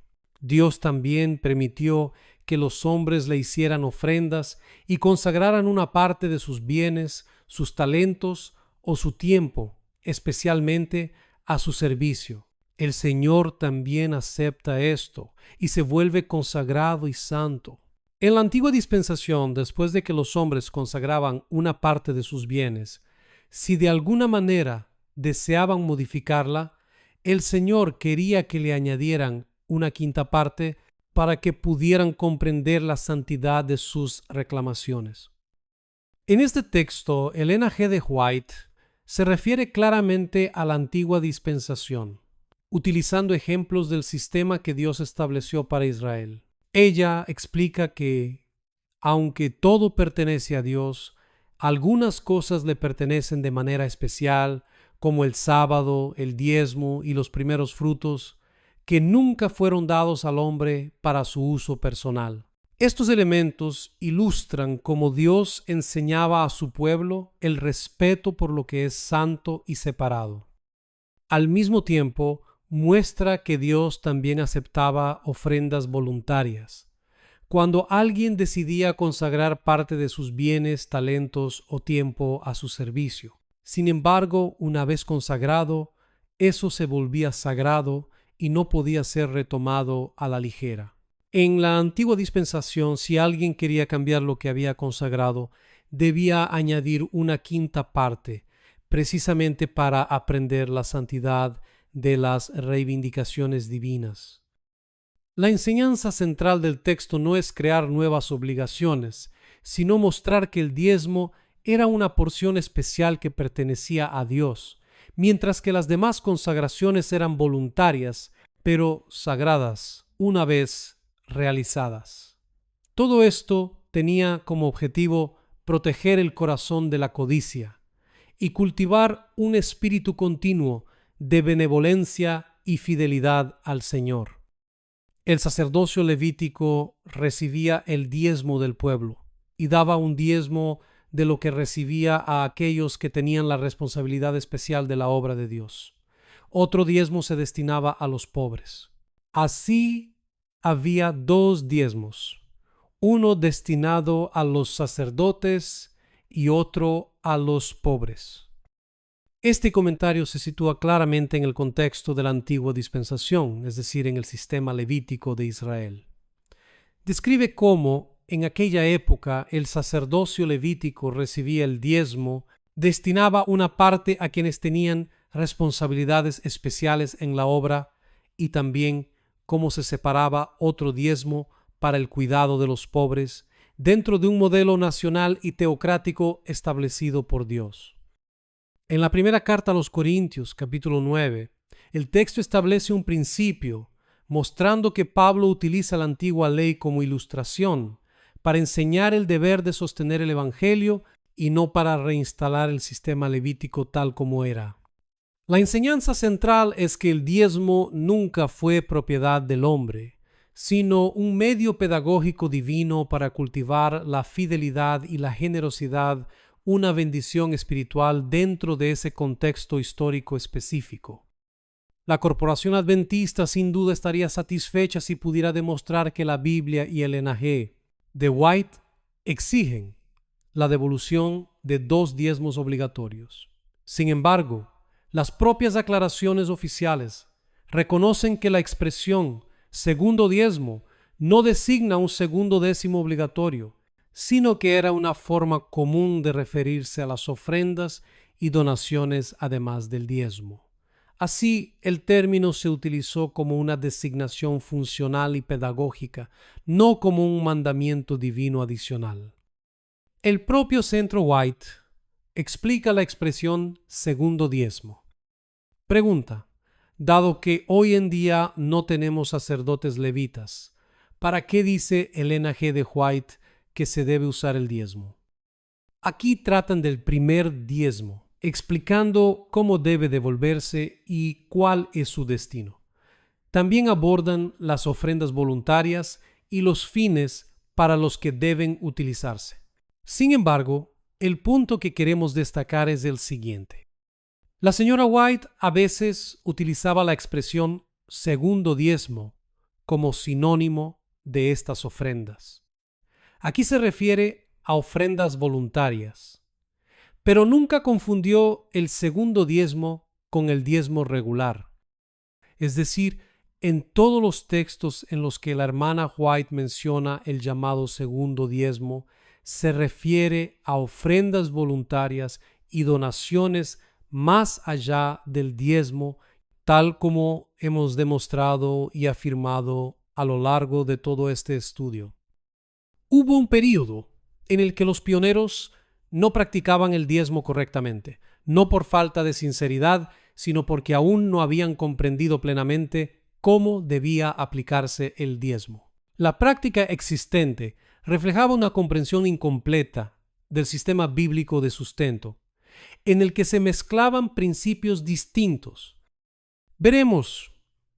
Dios también permitió que los hombres le hicieran ofrendas y consagraran una parte de sus bienes, sus talentos o su tiempo, especialmente a su servicio. El Señor también acepta esto y se vuelve consagrado y santo. En la antigua dispensación, después de que los hombres consagraban una parte de sus bienes, si de alguna manera deseaban modificarla, el Señor quería que le añadieran una quinta parte para que pudieran comprender la santidad de sus reclamaciones. En este texto, Elena G. de White se refiere claramente a la antigua dispensación, utilizando ejemplos del sistema que Dios estableció para Israel. Ella explica que, aunque todo pertenece a Dios, algunas cosas le pertenecen de manera especial, como el sábado, el diezmo y los primeros frutos, que nunca fueron dados al hombre para su uso personal. Estos elementos ilustran cómo Dios enseñaba a su pueblo el respeto por lo que es santo y separado. Al mismo tiempo, muestra que Dios también aceptaba ofrendas voluntarias. Cuando alguien decidía consagrar parte de sus bienes, talentos o tiempo a su servicio. Sin embargo, una vez consagrado, eso se volvía sagrado y no podía ser retomado a la ligera. En la antigua dispensación, si alguien quería cambiar lo que había consagrado, debía añadir una quinta parte, precisamente para aprender la santidad de las reivindicaciones divinas. La enseñanza central del texto no es crear nuevas obligaciones, sino mostrar que el diezmo era una porción especial que pertenecía a Dios, mientras que las demás consagraciones eran voluntarias, pero sagradas, una vez realizadas. Todo esto tenía como objetivo proteger el corazón de la codicia y cultivar un espíritu continuo de benevolencia y fidelidad al Señor. El sacerdocio levítico recibía el diezmo del pueblo y daba un diezmo de lo que recibía a aquellos que tenían la responsabilidad especial de la obra de Dios. Otro diezmo se destinaba a los pobres. Así había dos diezmos, uno destinado a los sacerdotes y otro a los pobres. Este comentario se sitúa claramente en el contexto de la antigua dispensación, es decir, en el sistema levítico de Israel. Describe cómo, en aquella época, el sacerdocio levítico recibía el diezmo, destinaba una parte a quienes tenían responsabilidades especiales en la obra y también cómo se separaba otro diezmo para el cuidado de los pobres dentro de un modelo nacional y teocrático establecido por Dios. En la primera carta a los Corintios, capítulo 9, el texto establece un principio, mostrando que Pablo utiliza la antigua ley como ilustración para enseñar el deber de sostener el Evangelio y no para reinstalar el sistema levítico tal como era. La enseñanza central es que el diezmo nunca fue propiedad del hombre, sino un medio pedagógico divino para cultivar la fidelidad y la generosidad, una bendición espiritual dentro de ese contexto histórico específico. La Corporación Adventista sin duda estaría satisfecha si pudiera demostrar que la Biblia y el NG de White exigen la devolución de dos diezmos obligatorios. Sin embargo, las propias aclaraciones oficiales reconocen que la expresión segundo diezmo no designa un segundo décimo obligatorio, sino que era una forma común de referirse a las ofrendas y donaciones además del diezmo. Así, el término se utilizó como una designación funcional y pedagógica, no como un mandamiento divino adicional. El propio Centro White explica la expresión segundo diezmo. Pregunta: dado que hoy en día no tenemos sacerdotes levitas, ¿para qué dice Elena G. de White que se debe usar el diezmo? Aquí tratan del primer diezmo, explicando cómo debe devolverse y cuál es su destino. También abordan las ofrendas voluntarias y los fines para los que deben utilizarse. Sin embargo, el punto que queremos destacar es el siguiente. La señora White a veces utilizaba la expresión segundo diezmo como sinónimo de estas ofrendas. Aquí se refiere a ofrendas voluntarias, pero nunca confundió el segundo diezmo con el diezmo regular. Es decir, en todos los textos en los que la hermana White menciona el llamado segundo diezmo, se refiere a ofrendas voluntarias y donaciones más allá del diezmo, tal como hemos demostrado y afirmado a lo largo de todo este estudio. Hubo un período en el que los pioneros no practicaban el diezmo correctamente, no por falta de sinceridad, sino porque aún no habían comprendido plenamente cómo debía aplicarse el diezmo. La práctica existente reflejaba una comprensión incompleta del sistema bíblico de sustento, en el que se mezclaban principios distintos. Veremos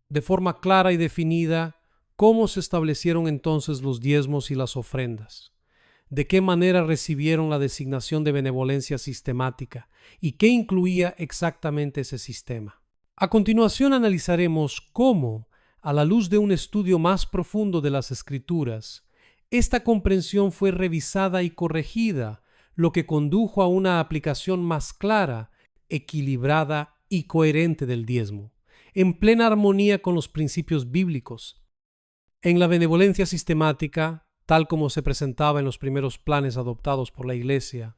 de forma clara y definida cómo se establecieron entonces los diezmos y las ofrendas, de qué manera recibieron la designación de benevolencia sistemática y qué incluía exactamente ese sistema. A continuación analizaremos cómo, a la luz de un estudio más profundo de las Escrituras, esta comprensión fue revisada y corregida, lo que condujo a una aplicación más clara, equilibrada y coherente del diezmo, en plena armonía con los principios bíblicos. En la benevolencia sistemática, tal como se presentaba en los primeros planes adoptados por la Iglesia,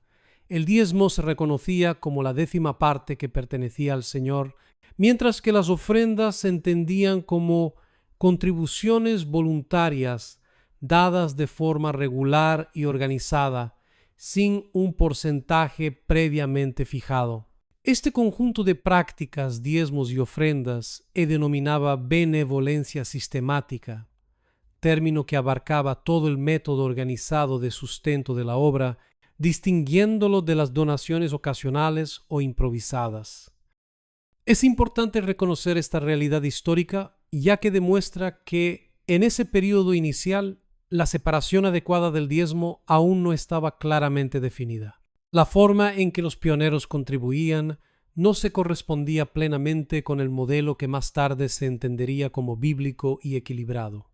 el diezmo se reconocía como la 10ª parte que pertenecía al Señor, mientras que las ofrendas se entendían como contribuciones voluntarias dadas de forma regular y organizada, sin un porcentaje previamente fijado. Este conjunto de prácticas, diezmos y ofrendas, denominaba benevolencia sistemática, término que abarcaba todo el método organizado de sustento de la obra, distinguiéndolo de las donaciones ocasionales o improvisadas. Es importante reconocer esta realidad histórica, ya que demuestra que en ese periodo inicial la separación adecuada del diezmo aún no estaba claramente definida. La forma en que los pioneros contribuían no se correspondía plenamente con el modelo que más tarde se entendería como bíblico y equilibrado.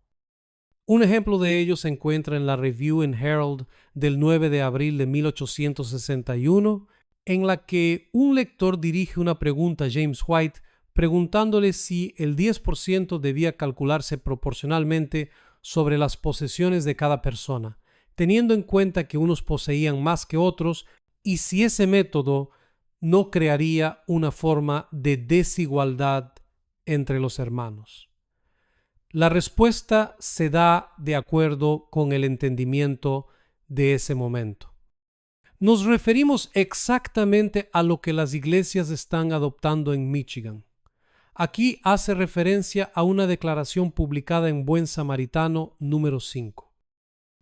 Un ejemplo de ello se encuentra en la Review and Herald del 9 de abril de 1861, en la que un lector dirige una pregunta a James White preguntándole si el 10% debía calcularse proporcionalmente sobre las posesiones de cada persona, teniendo en cuenta que unos poseían más que otros, y si ese método no crearía una forma de desigualdad entre los hermanos. La respuesta se da de acuerdo con el entendimiento de ese momento. Nos referimos exactamente a lo que las iglesias están adoptando en Michigan. Aquí hace referencia a una declaración publicada en Buen Samaritano número 5.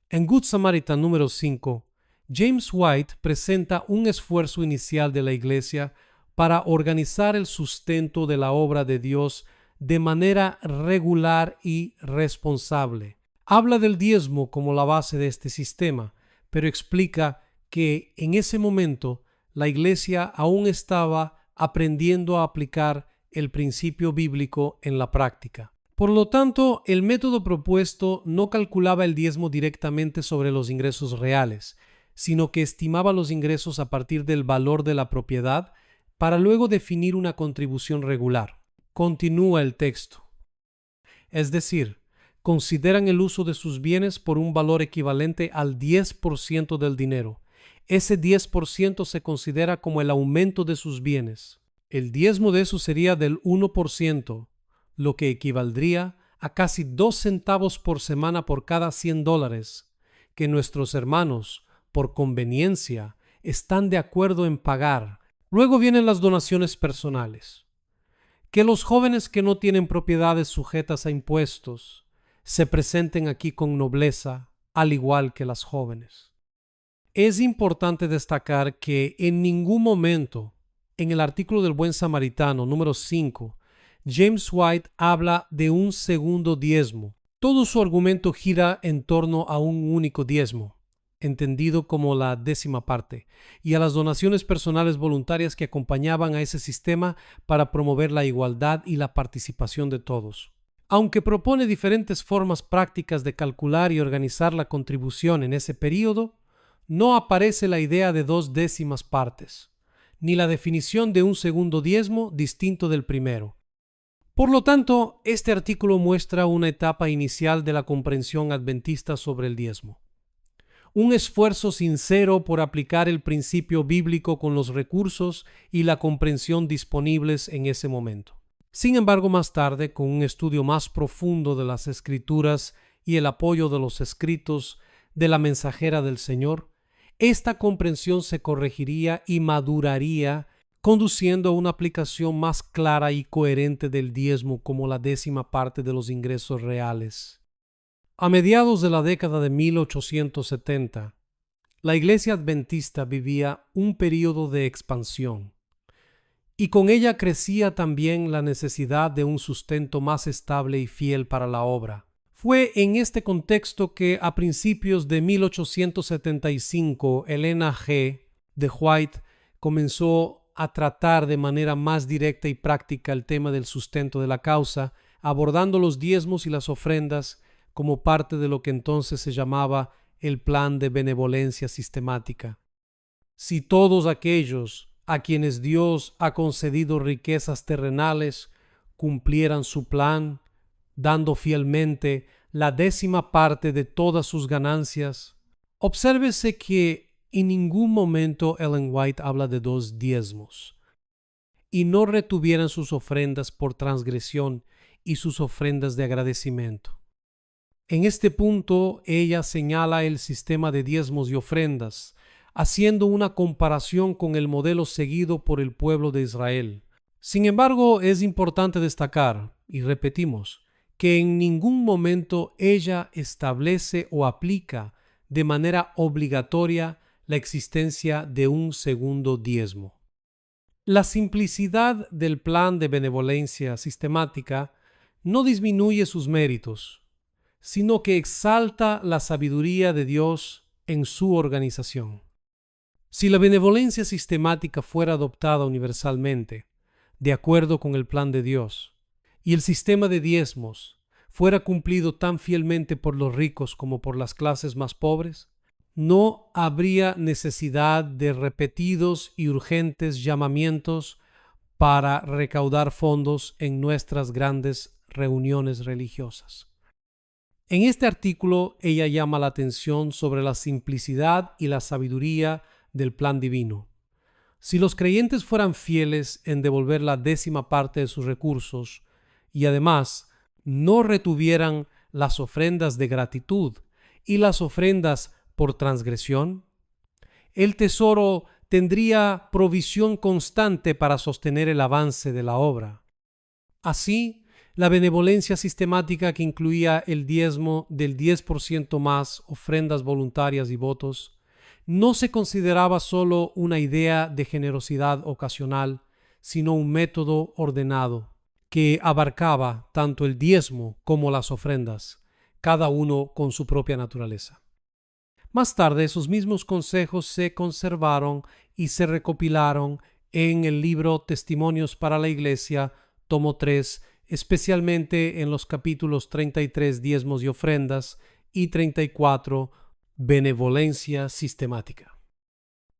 En Good Samaritan número 5, James White presenta un esfuerzo inicial de la iglesia para organizar el sustento de la obra de Dios de manera regular y responsable. Habla del diezmo como la base de este sistema, pero explica que en ese momento la iglesia aún estaba aprendiendo a aplicar el principio bíblico en la práctica. Por lo tanto, el método propuesto no calculaba el diezmo directamente sobre los ingresos reales, sino que estimaba los ingresos a partir del valor de la propiedad para luego definir una contribución regular. Continúa el texto. Es decir, consideran el uso de sus bienes por un valor equivalente al 10% del dinero. Ese 10% se considera como el aumento de sus bienes. El diezmo de eso sería del 1%, lo que equivaldría a casi 2 centavos por semana por cada $100 que nuestros hermanos, por conveniencia, están de acuerdo en pagar. Luego vienen las donaciones personales. Que los jóvenes que no tienen propiedades sujetas a impuestos se presenten aquí con nobleza, al igual que las jóvenes. Es importante destacar que en ningún momento, en el artículo del Buen Samaritano número 5, James White habla de un segundo diezmo. Todo su argumento gira en torno a un único diezmo, entendido como la 10ª parte, y a las donaciones personales voluntarias que acompañaban a ese sistema para promover la igualdad y la participación de todos. Aunque propone diferentes formas prácticas de calcular y organizar la contribución en ese período, no aparece la idea de 2/10 partes, ni la definición de un segundo diezmo distinto del primero. Por lo tanto, este artículo muestra una etapa inicial de la comprensión adventista sobre el diezmo. Un esfuerzo sincero por aplicar el principio bíblico con los recursos y la comprensión disponibles en ese momento. Sin embargo, más tarde, con un estudio más profundo de las Escrituras y el apoyo de los escritos de la mensajera del Señor, esta comprensión se corregiría y maduraría, conduciendo a una aplicación más clara y coherente del diezmo como la 10ª parte de los ingresos reales. A mediados de la década de 1870, la Iglesia Adventista vivía un período de expansión, y con ella crecía también la necesidad de un sustento más estable y fiel para la obra. Fue en este contexto que a principios de 1875 Elena G. de White comenzó a tratar de manera más directa y práctica el tema del sustento de la causa, abordando los diezmos y las ofrendas como parte de lo que entonces se llamaba el plan de benevolencia sistemática. Si todos aquellos a quienes Dios ha concedido riquezas terrenales cumplieran su plan, dando fielmente la 10ª parte de todas sus ganancias. Obsérvese que en ningún momento Ellen White habla de 2 diezmos. Y no retuvieran sus ofrendas por transgresión y sus ofrendas de agradecimiento. En este punto, ella señala el sistema de diezmos y ofrendas, haciendo una comparación con el modelo seguido por el pueblo de Israel. Sin embargo, es importante destacar, y repetimos, que en ningún momento ella establece o aplica de manera obligatoria la existencia de un segundo diezmo. La simplicidad del plan de benevolencia sistemática no disminuye sus méritos, sino que exalta la sabiduría de Dios en su organización. Si la benevolencia sistemática fuera adoptada universalmente, de acuerdo con el plan de Dios, y el sistema de diezmos fuera cumplido tan fielmente por los ricos como por las clases más pobres, no habría necesidad de repetidos y urgentes llamamientos para recaudar fondos en nuestras grandes reuniones religiosas. En este artículo, ella llama la atención sobre la simplicidad y la sabiduría del plan divino. Si los creyentes fueran fieles en devolver la 10ª parte de sus recursos y además no retuvieran las ofrendas de gratitud y las ofrendas por transgresión, el tesoro tendría provisión constante para sostener el avance de la obra. Así, la benevolencia sistemática, que incluía el diezmo del 10% más ofrendas voluntarias y votos, no se consideraba solo una idea de generosidad ocasional, sino un método ordenado que abarcaba tanto el diezmo como las ofrendas, cada uno con su propia naturaleza. Más tarde, esos mismos consejos se conservaron y se recopilaron en el libro Testimonios para la Iglesia, tomo 3, especialmente en los capítulos 33, Diezmos y ofrendas, y 34, Benevolencia sistemática.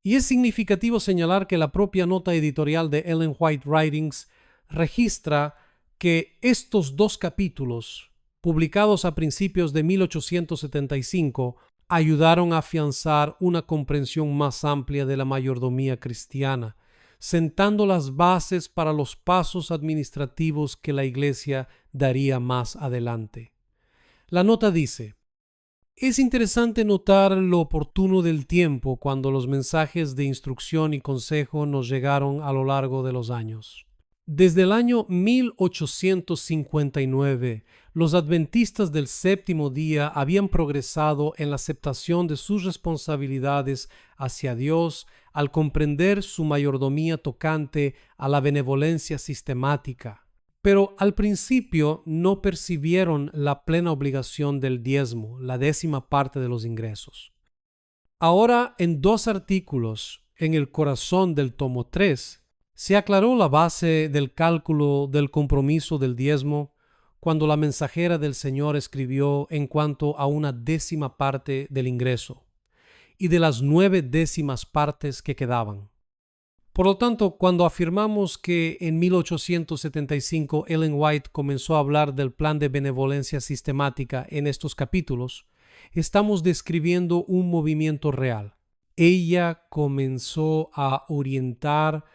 Y es significativo señalar que la propia nota editorial de Ellen White Writings registra que estos 2 capítulos, publicados a principios de 1875, ayudaron a afianzar una comprensión más amplia de la mayordomía cristiana, sentando las bases para los pasos administrativos que la Iglesia daría más adelante. La nota dice: es interesante notar lo oportuno del tiempo cuando los mensajes de instrucción y consejo nos llegaron a lo largo de los años. Desde el año 1859, los adventistas del séptimo día habían progresado en la aceptación de sus responsabilidades hacia Dios al comprender su mayordomía tocante a la benevolencia sistemática. Pero al principio no percibieron la plena obligación del diezmo, la 10ª parte de los ingresos. Ahora, en 2 artículos, en el corazón del tomo 3, se aclaró la base del cálculo del compromiso del diezmo cuando la mensajera del Señor escribió en cuanto a una 10ª parte del ingreso y de las 9 décimas partes que quedaban. Por lo tanto, cuando afirmamos que en 1875 Ellen White comenzó a hablar del plan de benevolencia sistemática en estos capítulos, estamos describiendo un movimiento real. Ella comenzó a orientar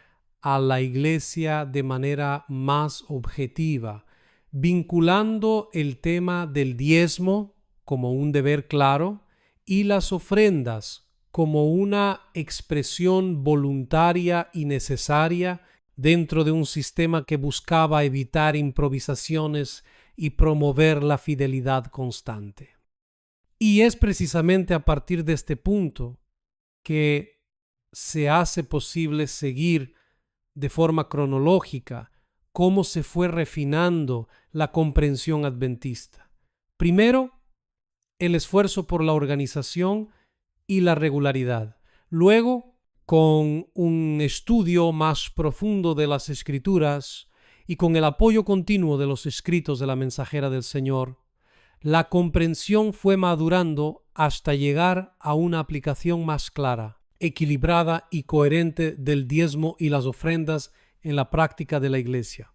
a la Iglesia de manera más objetiva, vinculando el tema del diezmo como un deber claro y las ofrendas como una expresión voluntaria y necesaria dentro de un sistema que buscaba evitar improvisaciones y promover la fidelidad constante. Y es precisamente a partir de este punto que se hace posible seguir de forma cronológica cómo se fue refinando la comprensión adventista. Primero, el esfuerzo por la organización y la regularidad. Luego, con un estudio más profundo de las Escrituras y con el apoyo continuo de los escritos de la mensajera del Señor, la comprensión fue madurando hasta llegar a una aplicación más clara, equilibrada y coherente del diezmo y las ofrendas en la práctica de la Iglesia.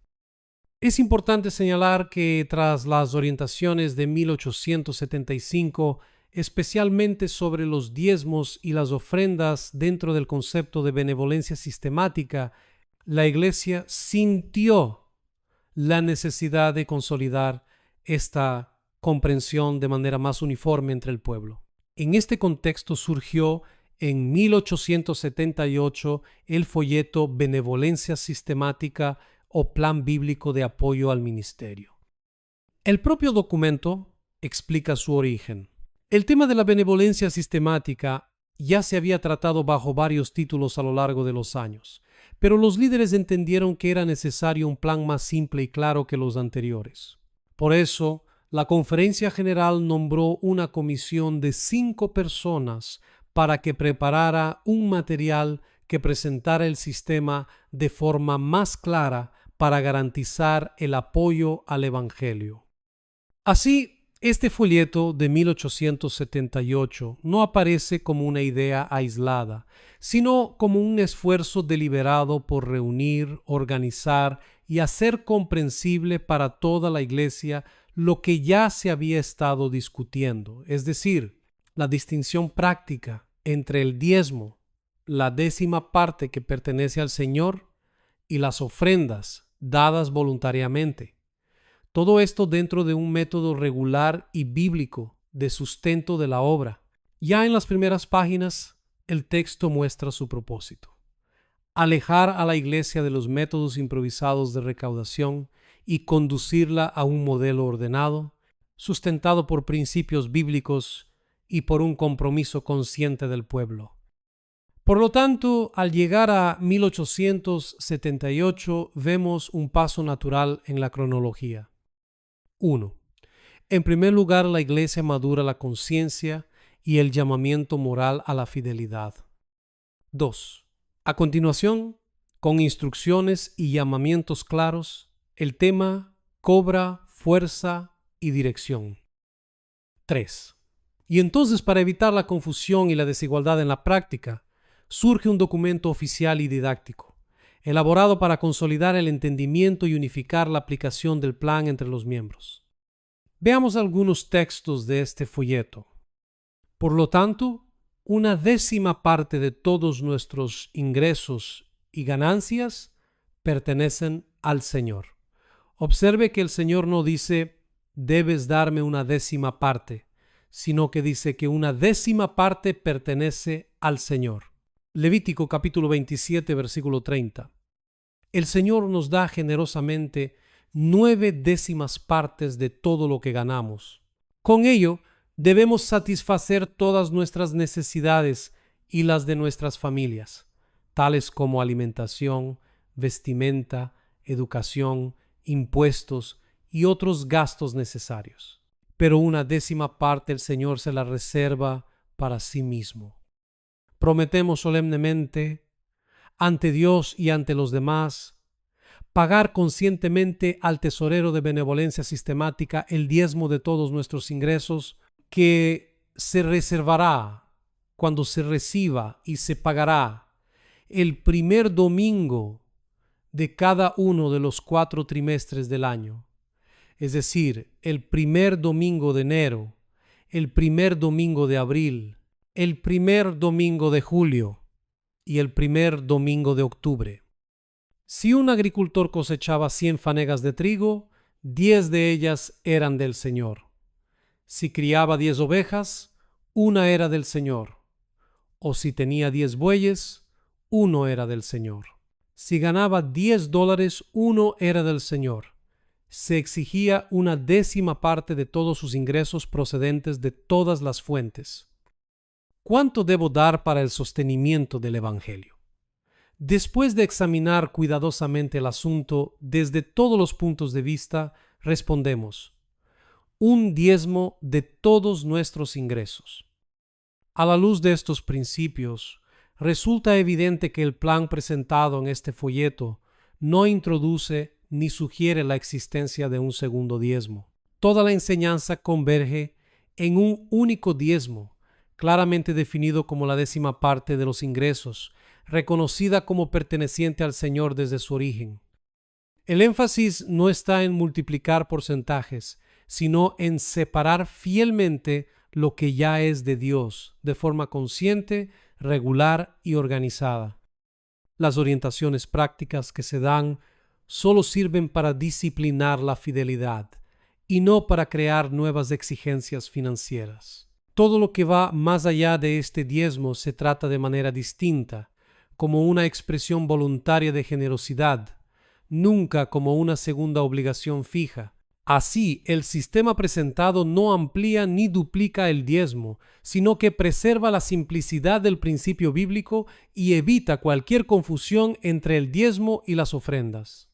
Es importante señalar que tras las orientaciones de 1875, especialmente sobre los diezmos y las ofrendas dentro del concepto de benevolencia sistemática, la Iglesia sintió la necesidad de consolidar esta comprensión de manera más uniforme entre el pueblo. En este contexto surgió en 1878 el folleto Benevolencia Sistemática o Plan Bíblico de Apoyo al Ministerio. El propio documento explica su origen. El tema de la benevolencia sistemática ya se había tratado bajo varios títulos a lo largo de los años, pero los líderes entendieron que era necesario un plan más simple y claro que los anteriores. Por eso, la Conferencia General nombró una comisión de 5 personas para que preparara un material que presentara el sistema de forma más clara para garantizar el apoyo al Evangelio. Así, este folleto de 1878 no aparece como una idea aislada, sino como un esfuerzo deliberado por reunir, organizar y hacer comprensible para toda la Iglesia lo que ya se había estado discutiendo, es decir, la distinción práctica entre el diezmo, la 10ª parte que pertenece al Señor, y las ofrendas dadas voluntariamente. Todo esto dentro de un método regular y bíblico de sustento de la obra. Ya en las primeras páginas, el texto muestra su propósito: alejar a la Iglesia de los métodos improvisados de recaudación y conducirla a un modelo ordenado, sustentado por principios bíblicos y por un compromiso consciente del pueblo. Por lo tanto, al llegar a 1878, vemos un paso natural en la cronología. 1. En primer lugar, la Iglesia madura la conciencia y el llamamiento moral a la fidelidad. 2. A continuación, con instrucciones y llamamientos claros, el tema cobra fuerza y dirección. 3. Y entonces, para evitar la confusión y la desigualdad en la práctica, surge un documento oficial y didáctico, elaborado para consolidar el entendimiento y unificar la aplicación del plan entre los miembros. Veamos algunos textos de este folleto. Por lo tanto, una 10ª parte de todos nuestros ingresos y ganancias pertenecen al Señor. Observe que el Señor no dice, debes darme una 10ª parte, sino que dice que una 10ª parte pertenece al Señor. Levítico capítulo 27, versículo 30. El Señor nos da generosamente 9/10 partes de todo lo que ganamos. Con ello, debemos satisfacer todas nuestras necesidades y las de nuestras familias, tales como alimentación, vestimenta, educación, impuestos y otros gastos necesarios. Pero una 10ª parte el Señor se la reserva para sí mismo. Prometemos solemnemente, ante Dios y ante los demás, pagar conscientemente al tesorero de benevolencia sistemática el diezmo de todos nuestros ingresos, que se reservará cuando se reciba y se pagará el primer domingo de cada uno de los 4 trimestres del año, es decir, el primer domingo de enero, el primer domingo de abril, el primer domingo de julio y el primer domingo de octubre. Si un agricultor cosechaba 100 fanegas de trigo, 10 de ellas eran del Señor. Si criaba 10 ovejas, una era del Señor. O si tenía 10 bueyes, uno era del Señor. Si ganaba $10, uno era del Señor. Se exigía una 10ª parte de todos sus ingresos procedentes de todas las fuentes. ¿Cuánto debo dar para el sostenimiento del Evangelio? Después de examinar cuidadosamente el asunto desde todos los puntos de vista, respondemos: un diezmo de todos nuestros ingresos. A la luz de estos principios, resulta evidente que el plan presentado en este folleto no introduce ni sugiere la existencia de un segundo diezmo. Toda la enseñanza converge en un único diezmo, claramente definido como la 10ª parte de los ingresos, reconocida como perteneciente al Señor desde su origen. El énfasis no está en multiplicar porcentajes, sino en separar fielmente lo que ya es de Dios, de forma consciente, regular y organizada. Las orientaciones prácticas que se dan solo sirven para disciplinar la fidelidad y no para crear nuevas exigencias financieras. Todo lo que va más allá de este diezmo se trata de manera distinta, como una expresión voluntaria de generosidad, nunca como una segunda obligación fija. Así, el sistema presentado no amplía ni duplica el diezmo, sino que preserva la simplicidad del principio bíblico y evita cualquier confusión entre el diezmo y las ofrendas.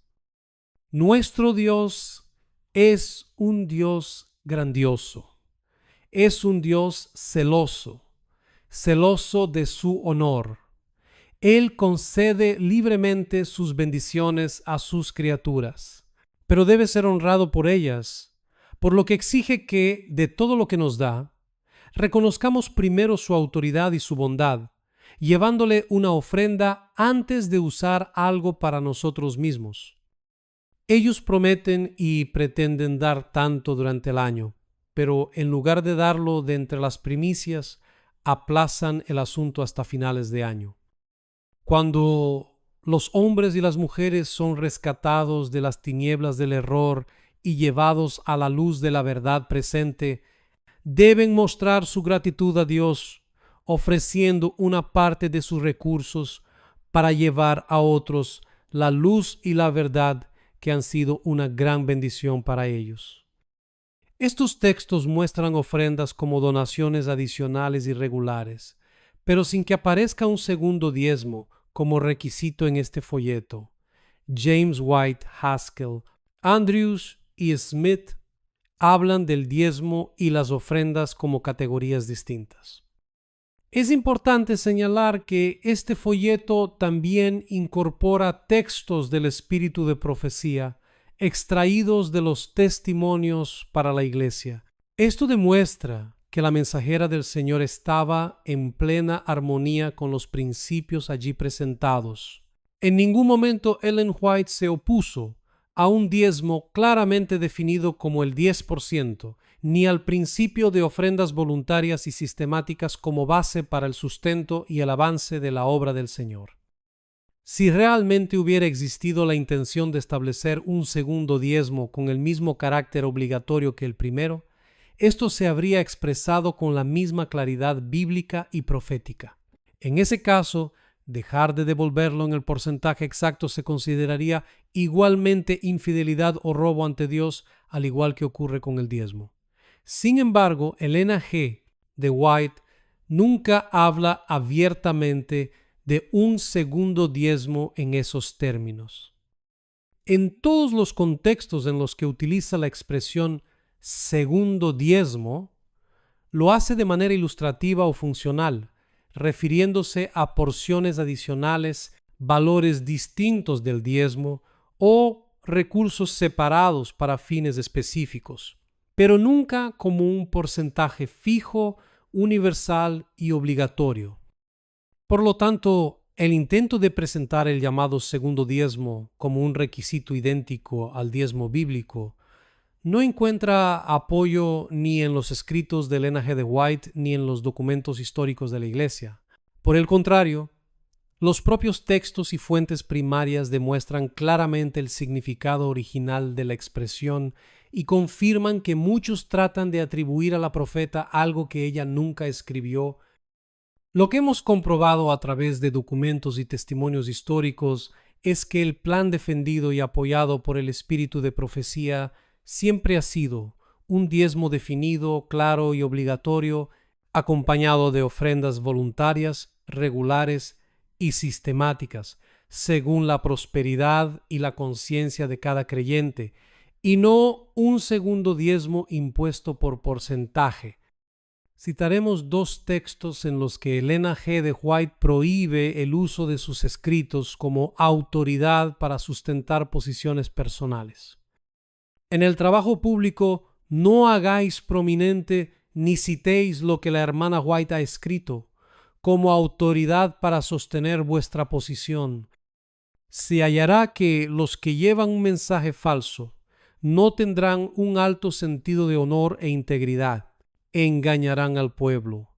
Nuestro Dios es un Dios grandioso. Es un Dios celoso, celoso de su honor. Él concede libremente sus bendiciones a sus criaturas, pero debe ser honrado por ellas, por lo que exige que, de todo lo que nos da, reconozcamos primero su autoridad y su bondad, llevándole una ofrenda antes de usar algo para nosotros mismos. Ellos prometen y pretenden dar tanto durante el año, pero en lugar de darlo de entre las primicias, aplazan el asunto hasta finales de año. Cuando los hombres y las mujeres son rescatados de las tinieblas del error y llevados a la luz de la verdad presente, deben mostrar su gratitud a Dios, ofreciendo una parte de sus recursos para llevar a otros la luz y la verdad que han sido una gran bendición para ellos. Estos textos muestran ofrendas como donaciones adicionales y regulares, pero sin que aparezca un segundo diezmo como requisito en este folleto. James White, Haskell, Andrews y Smith hablan del diezmo y las ofrendas como categorías distintas. Es importante señalar que este folleto también incorpora textos del espíritu de profecía extraídos de los testimonios para la iglesia. Esto demuestra que la mensajera del Señor estaba en plena armonía con los principios allí presentados. En ningún momento Ellen White se opuso a un diezmo claramente definido como el 10%, ni al principio de ofrendas voluntarias y sistemáticas como base para el sustento y el avance de la obra del Señor. Si realmente hubiera existido la intención de establecer un segundo diezmo con el mismo carácter obligatorio que el primero, esto se habría expresado con la misma claridad bíblica y profética. En ese caso, dejar de devolverlo en el porcentaje exacto se consideraría igualmente infidelidad o robo ante Dios, al igual que ocurre con el diezmo. Sin embargo, Elena G. de White nunca habla abiertamente de un segundo diezmo en esos términos. En todos los contextos en los que utiliza la expresión segundo diezmo, lo hace de manera ilustrativa o funcional, refiriéndose a porciones adicionales, valores distintos del diezmo o recursos separados para fines específicos, pero nunca como un porcentaje fijo, universal y obligatorio. Por lo tanto, el intento de presentar el llamado segundo diezmo como un requisito idéntico al diezmo bíblico no encuentra apoyo ni en los escritos de Elena G. de White ni en los documentos históricos de la Iglesia. Por el contrario, los propios textos y fuentes primarias demuestran claramente el significado original de la expresión y confirman que muchos tratan de atribuir a la profeta algo que ella nunca escribió. Lo que hemos comprobado a través de documentos y testimonios históricos es que el plan defendido y apoyado por el espíritu de profecía siempre ha sido un diezmo definido, claro y obligatorio, acompañado de ofrendas voluntarias, regulares y sistemáticas, según la prosperidad y la conciencia de cada creyente, y no un segundo diezmo impuesto por porcentaje. Citaremos dos textos en los que Elena G. de White prohíbe el uso de sus escritos como autoridad para sustentar posiciones personales. En el trabajo público, no hagáis prominente ni citéis lo que la hermana White ha escrito como autoridad para sostener vuestra posición. se hallará que los que llevan un mensaje falso no tendrán un alto sentido de honor e integridad, engañarán al pueblo,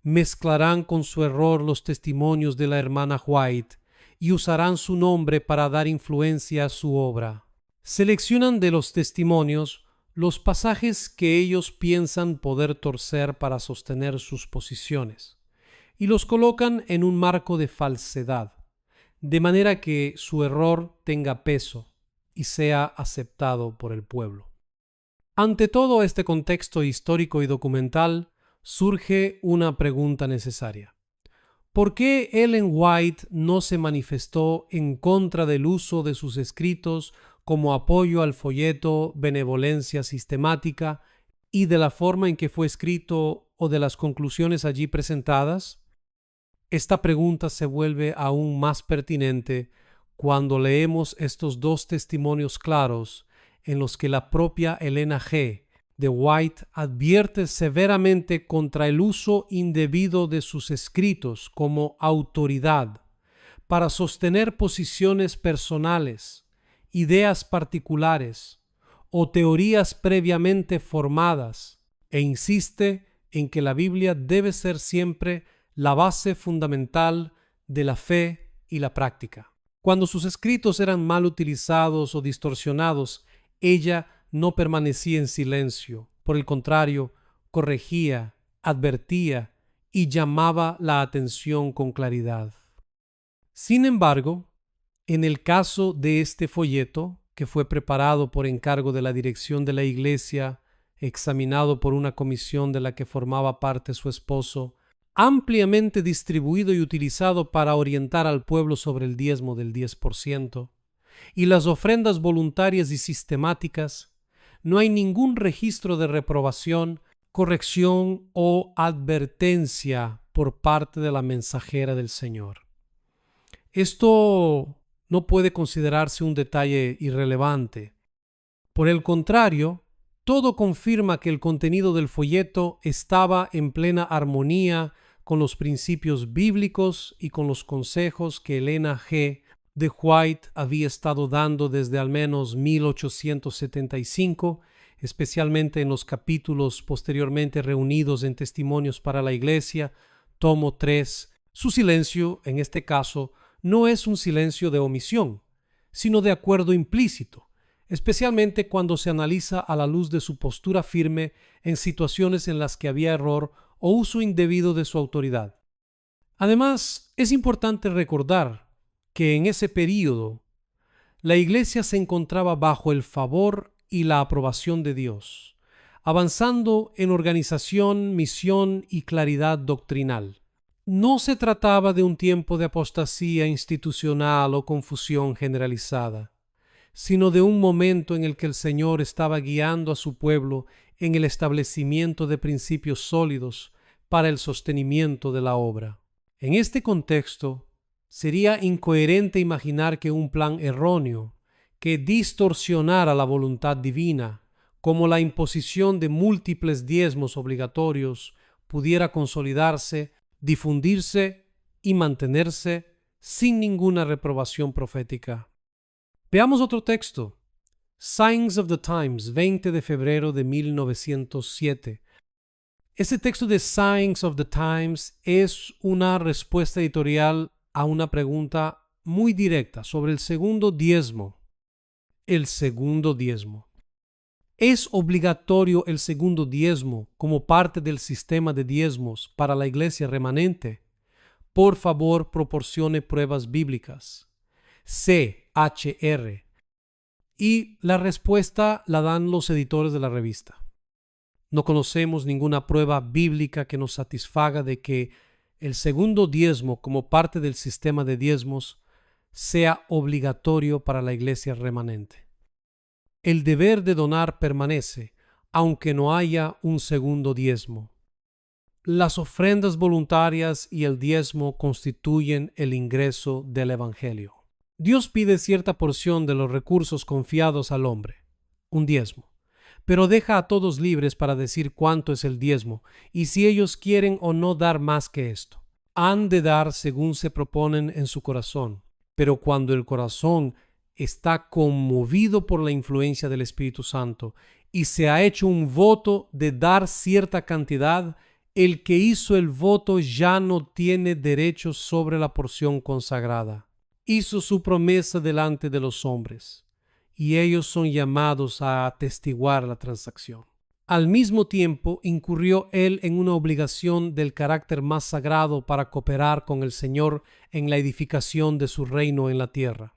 mezclarán con su error los testimonios de la hermana White y usarán su nombre para dar influencia a su obra. Seleccionan de los testimonios los pasajes que ellos piensan poder torcer para sostener sus posiciones y los colocan en un marco de falsedad, de manera que su error tenga peso y sea aceptado por el pueblo. Ante todo este contexto histórico y documental, surge una pregunta necesaria. ¿Por qué Ellen White no se manifestó en contra del uso de sus escritos como apoyo al folleto Benevolencia Sistemática y de la forma en que fue escrito o de las conclusiones allí presentadas? Esta pregunta se vuelve aún más pertinente cuando leemos estos dos testimonios claros en los que la propia Elena G. de White advierte severamente contra el uso indebido de sus escritos como autoridad para sostener posiciones personales, ideas particulares o teorías previamente formadas, e insiste en que la Biblia debe ser siempre la base fundamental de la fe y la práctica. Cuando sus escritos eran mal utilizados o distorsionados, ella no permanecía en silencio. Por el contrario, corregía, advertía y llamaba la atención con claridad. Sin embargo, en el caso de este folleto, que fue preparado por encargo de la dirección de la iglesia, examinado por una comisión de la que formaba parte su esposo, ampliamente distribuido y utilizado para orientar al pueblo sobre el diezmo del 10%, y las ofrendas voluntarias y sistemáticas, no hay ningún registro de reprobación, corrección o advertencia por parte de la mensajera del Señor. Esto no puede considerarse un detalle irrelevante. Por el contrario, todo confirma que el contenido del folleto estaba en plena armonía con los principios bíblicos y con los consejos que Elena G. de White había estado dando desde al menos 1875, especialmente en los capítulos posteriormente reunidos en Testimonios para la Iglesia, tomo 3. Su silencio, en este caso, no es un silencio de omisión, sino de acuerdo implícito, especialmente cuando se analiza a la luz de su postura firme en situaciones en las que había error o uso indebido de su autoridad. Además, es importante recordar que en ese período la Iglesia se encontraba bajo el favor y la aprobación de Dios, avanzando en organización, misión y claridad doctrinal. No se trataba de un tiempo de apostasía institucional o confusión generalizada, sino de un momento en el que el Señor estaba guiando a su pueblo en el establecimiento de principios sólidos para el sostenimiento de la obra. En este contexto, sería incoherente imaginar que un plan erróneo que distorsionara la voluntad divina, como la imposición de múltiples diezmos obligatorios, pudiera consolidarse, difundirse y mantenerse sin ninguna reprobación profética. Veamos otro texto. Signs of the Times, 20 de febrero de 1907. Este texto de Signs of the Times es una respuesta editorial a una pregunta muy directa sobre el segundo diezmo. El segundo diezmo. ¿Es obligatorio el segundo diezmo como parte del sistema de diezmos para la iglesia remanente? Por favor, proporcione pruebas bíblicas. CHR. Y la respuesta la dan los editores de la revista. No conocemos ninguna prueba bíblica que nos satisfaga de que el segundo diezmo como parte del sistema de diezmos sea obligatorio para la iglesia remanente. El deber de donar permanece, aunque no haya un segundo diezmo. Las ofrendas voluntarias y el diezmo constituyen el ingreso del Evangelio. Dios pide cierta porción de los recursos confiados al hombre, un diezmo, pero deja a todos libres para decir cuánto es el diezmo y si ellos quieren o no dar más que esto. Han de dar según se proponen en su corazón. Pero cuando el corazón está conmovido por la influencia del Espíritu Santo y se ha hecho un voto de dar cierta cantidad, el que hizo el voto ya no tiene derecho sobre la porción consagrada. Hizo su promesa delante de los hombres, y ellos son llamados a atestiguar la transacción. Al mismo tiempo, incurrió él en una obligación del carácter más sagrado para cooperar con el Señor en la edificación de su reino en la tierra.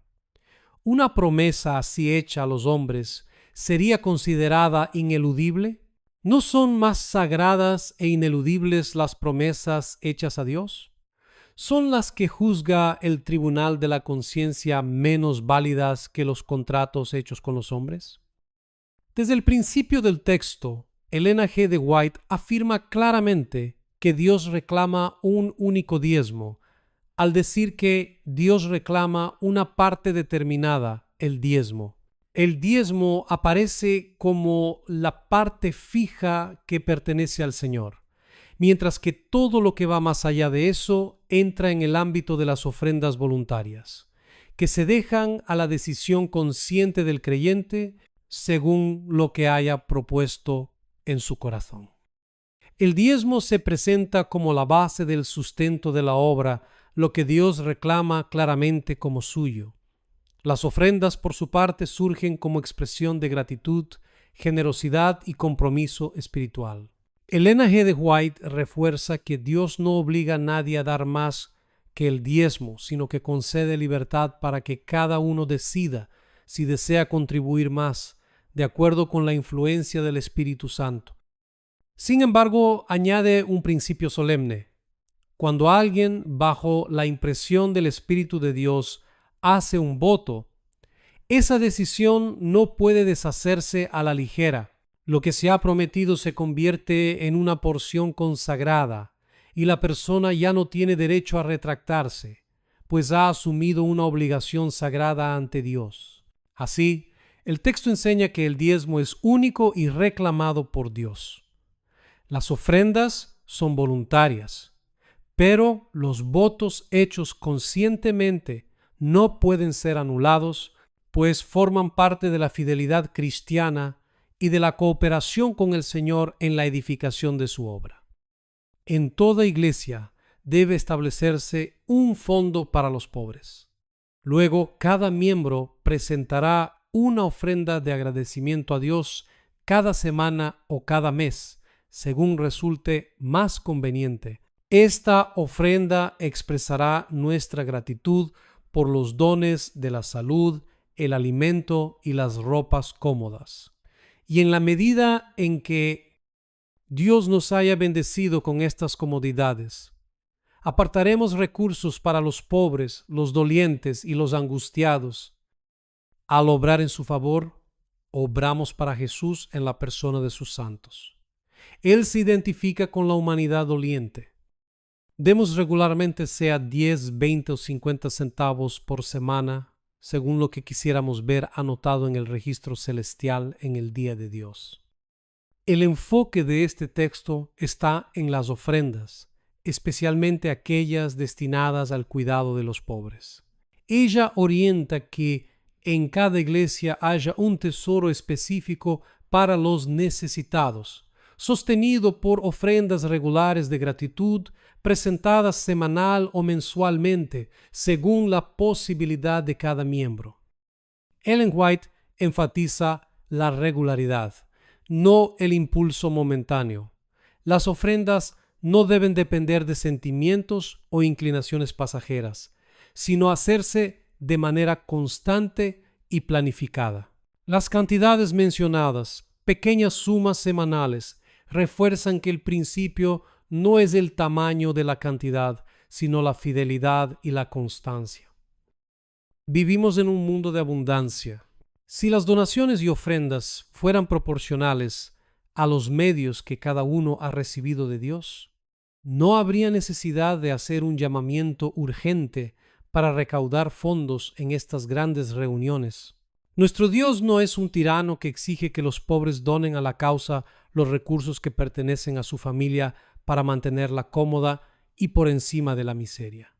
¿Una promesa así hecha a los hombres sería considerada ineludible? ¿No son más sagradas e ineludibles las promesas hechas a Dios? ¿Son las que juzga el tribunal de la conciencia menos válidas que los contratos hechos con los hombres? Desde el principio del texto, Elena G. de White afirma claramente que Dios reclama un único diezmo, al decir que Dios reclama una parte determinada, el diezmo. El diezmo aparece como la parte fija que pertenece al Señor, mientras que todo lo que va más allá de eso entra en el ámbito de las ofrendas voluntarias, que se dejan a la decisión consciente del creyente según lo que haya propuesto en su corazón. El diezmo se presenta como la base del sustento de la obra, lo que Dios reclama claramente como suyo. Las ofrendas, por su parte, surgen como expresión de gratitud, generosidad y compromiso espiritual. Elena G. de White refuerza que Dios no obliga a nadie a dar más que el diezmo, sino que concede libertad para que cada uno decida si desea contribuir más, de acuerdo con la influencia del Espíritu Santo. Sin embargo, añade un principio solemne. Cuando alguien, bajo la impresión del Espíritu de Dios, hace un voto, esa decisión no puede deshacerse a la ligera. Lo que se ha prometido se convierte en una porción consagrada y la persona ya no tiene derecho a retractarse, pues ha asumido una obligación sagrada ante Dios. Así, el texto enseña que el diezmo es único y reclamado por Dios. Las ofrendas son voluntarias, pero los votos hechos conscientemente no pueden ser anulados, pues forman parte de la fidelidad cristiana y de la cooperación con el Señor en la edificación de su obra. En toda iglesia debe establecerse un fondo para los pobres. Luego, cada miembro presentará una ofrenda de agradecimiento a Dios cada semana o cada mes, según resulte más conveniente. Esta ofrenda expresará nuestra gratitud por los dones de la salud, el alimento y las ropas cómodas. Y en la medida en que Dios nos haya bendecido con estas comodidades, apartaremos recursos para los pobres, los dolientes y los angustiados. Al obrar en su favor, obramos para Jesús en la persona de sus santos. Él se identifica con la humanidad doliente. Demos regularmente, sea 10, 20 o 50 centavos por semana, según lo que quisiéramos ver anotado en el registro celestial en el día de Dios. El enfoque de este texto está en las ofrendas, especialmente aquellas destinadas al cuidado de los pobres. Ella orienta que en cada iglesia haya un tesoro específico para los necesitados, sostenido por ofrendas regulares de gratitud presentadas semanal o mensualmente según la posibilidad de cada miembro. Ellen White enfatiza la regularidad, no el impulso momentáneo. Las ofrendas no deben depender de sentimientos o inclinaciones pasajeras, sino hacerse de manera constante y planificada. Las cantidades mencionadas, pequeñas sumas semanales, refuerzan que el principio no es el tamaño de la cantidad, sino la fidelidad y la constancia. Vivimos en un mundo de abundancia. Si las donaciones y ofrendas fueran proporcionales a los medios que cada uno ha recibido de Dios, no habría necesidad de hacer un llamamiento urgente para recaudar fondos en estas grandes reuniones. Nuestro Dios no es un tirano que exige que los pobres donen a la causa los recursos que pertenecen a su familia para mantenerla cómoda y por encima de la miseria.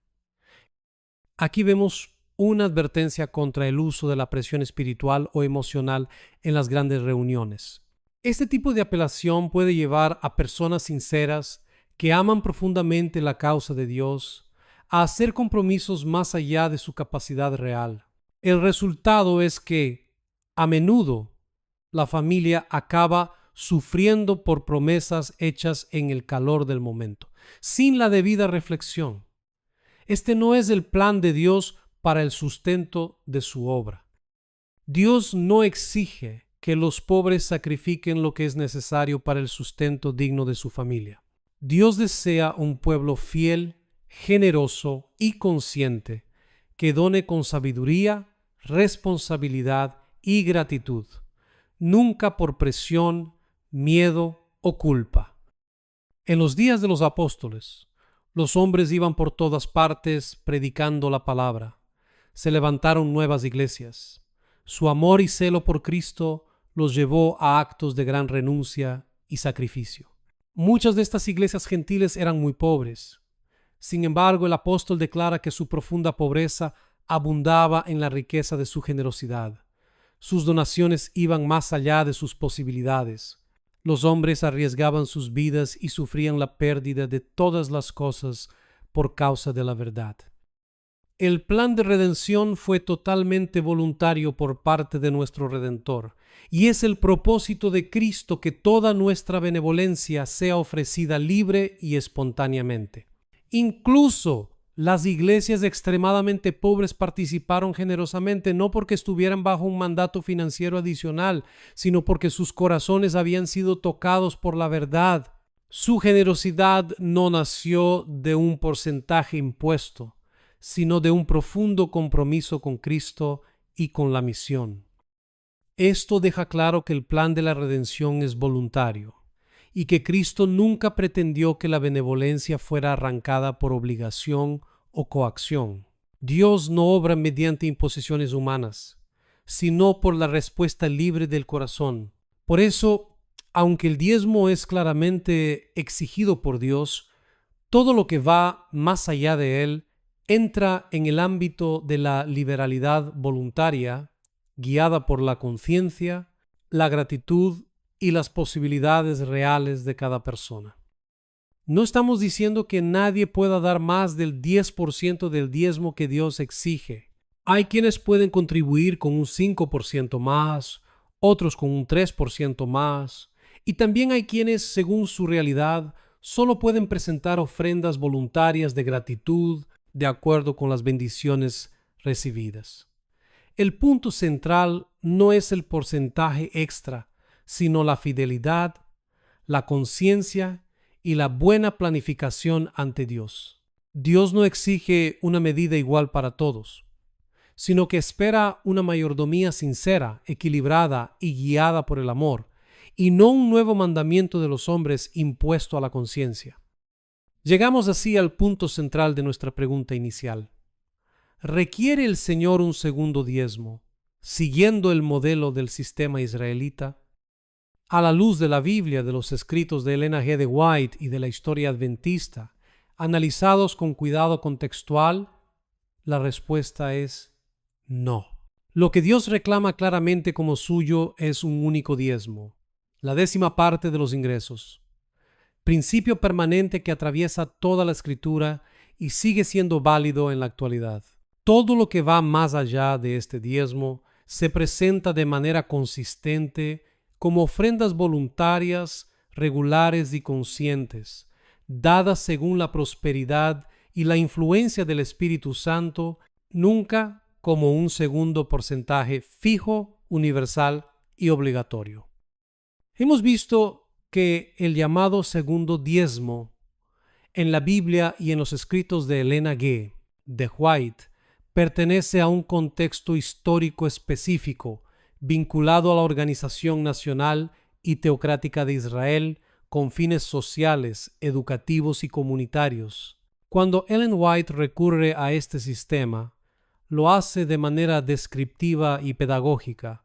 Aquí vemos una advertencia contra el uso de la presión espiritual o emocional en las grandes reuniones. Este tipo de apelación puede llevar a personas sinceras que aman profundamente la causa de Dios a hacer compromisos más allá de su capacidad real. El resultado es que, a menudo, la familia acaba sufriendo por promesas hechas en el calor del momento, sin la debida reflexión. Este no es el plan de Dios para el sustento de su obra. Dios no exige que los pobres sacrifiquen lo que es necesario para el sustento digno de su familia. Dios desea un pueblo fiel, generoso y consciente, que done con sabiduría, responsabilidad y gratitud, nunca por presión, miedo o culpa. En los días de los apóstoles, los hombres iban por todas partes predicando la palabra. Se levantaron nuevas iglesias. Su amor y celo por Cristo los llevó a actos de gran renuncia y sacrificio. Muchas de estas iglesias gentiles eran muy pobres. Sin embargo, el apóstol declara que su profunda pobreza abundaba en la riqueza de su generosidad. Sus donaciones iban más allá de sus posibilidades. Los hombres arriesgaban sus vidas y sufrían la pérdida de todas las cosas por causa de la verdad. El plan de redención fue totalmente voluntario por parte de nuestro Redentor, y es el propósito de Cristo que toda nuestra benevolencia sea ofrecida libre y espontáneamente. Incluso las iglesias extremadamente pobres participaron generosamente, no porque estuvieran bajo un mandato financiero adicional, sino porque sus corazones habían sido tocados por la verdad. Su generosidad no nació de un porcentaje impuesto, sino de un profundo compromiso con Cristo y con la misión. Esto deja claro que el plan de la redención es voluntario y que Cristo nunca pretendió que la benevolencia fuera arrancada por obligación o coacción. Dios no obra mediante imposiciones humanas, sino por la respuesta libre del corazón. Por eso, aunque el diezmo es claramente exigido por Dios, todo lo que va más allá de él entra en el ámbito de la liberalidad voluntaria, guiada por la conciencia, la gratitud y las posibilidades reales de cada persona. No estamos diciendo que nadie pueda dar más del 10% del diezmo que Dios exige. Hay quienes pueden contribuir con un 5% más, otros con un 3% más, y también hay quienes, según su realidad, solo pueden presentar ofrendas voluntarias de gratitud de acuerdo con las bendiciones recibidas. El punto central no es el porcentaje extra, sino la fidelidad, la conciencia y la buena planificación ante Dios. Dios no exige una medida igual para todos, sino que espera una mayordomía sincera, equilibrada y guiada por el amor, y no un nuevo mandamiento de los hombres impuesto a la conciencia. Llegamos así al punto central de nuestra pregunta inicial. ¿Requiere el Señor un segundo diezmo, siguiendo el modelo del sistema israelita? A la luz de la Biblia, de los escritos de Elena G. de White y de la historia adventista, analizados con cuidado contextual, la respuesta es no. Lo que Dios reclama claramente como suyo es un único diezmo, la 10ª parte de los ingresos, principio permanente que atraviesa toda la Escritura y sigue siendo válido en la actualidad. Todo lo que va más allá de este diezmo se presenta de manera consistente como ofrendas voluntarias, regulares y conscientes, dadas según la prosperidad y la influencia del Espíritu Santo, nunca como un segundo porcentaje fijo, universal y obligatorio. Hemos visto que el llamado segundo diezmo en la Biblia y en los escritos de Elena G. de White pertenece a un contexto histórico específico vinculado a la organización nacional y teocrática de Israel con fines sociales, educativos y comunitarios. Cuando Ellen White recurre a este sistema, lo hace de manera descriptiva y pedagógica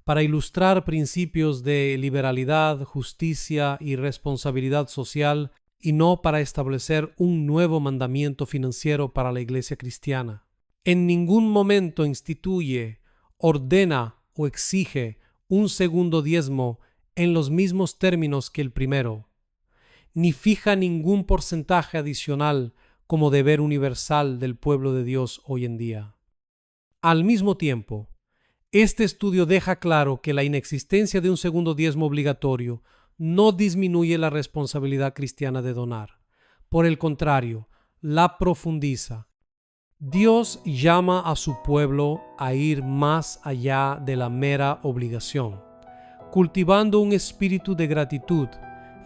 para ilustrar principios de liberalidad, justicia y responsabilidad social y no para establecer un nuevo mandamiento financiero para la Iglesia cristiana. En ningún momento instituye, ordena o exige un segundo diezmo en los mismos términos que el primero, ni fija ningún porcentaje adicional como deber universal del pueblo de Dios hoy en día. Al mismo tiempo, este estudio deja claro que la inexistencia de un segundo diezmo obligatorio no disminuye la responsabilidad cristiana de donar. Por el contrario, la profundiza. Dios llama a su pueblo a ir más allá de la mera obligación, cultivando un espíritu de gratitud,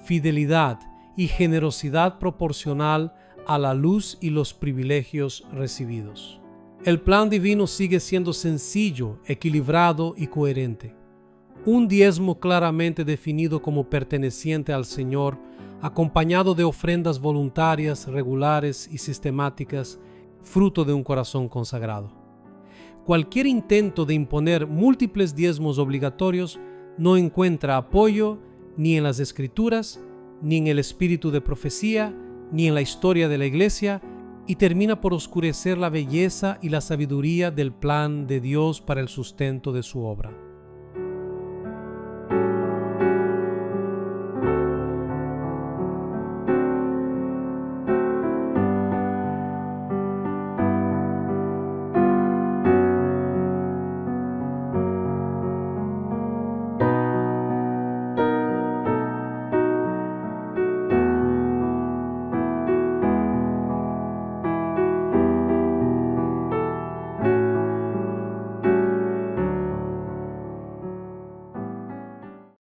fidelidad y generosidad proporcional a la luz y los privilegios recibidos. El plan divino sigue siendo sencillo, equilibrado y coherente. Un diezmo claramente definido como perteneciente al Señor, acompañado de ofrendas voluntarias, regulares y sistemáticas, fruto de un corazón consagrado. Cualquier intento de imponer múltiples diezmos obligatorios no encuentra apoyo ni en las Escrituras, ni en el espíritu de profecía, ni en la historia de la Iglesia, y termina por oscurecer la belleza y la sabiduría del plan de Dios para el sustento de su obra.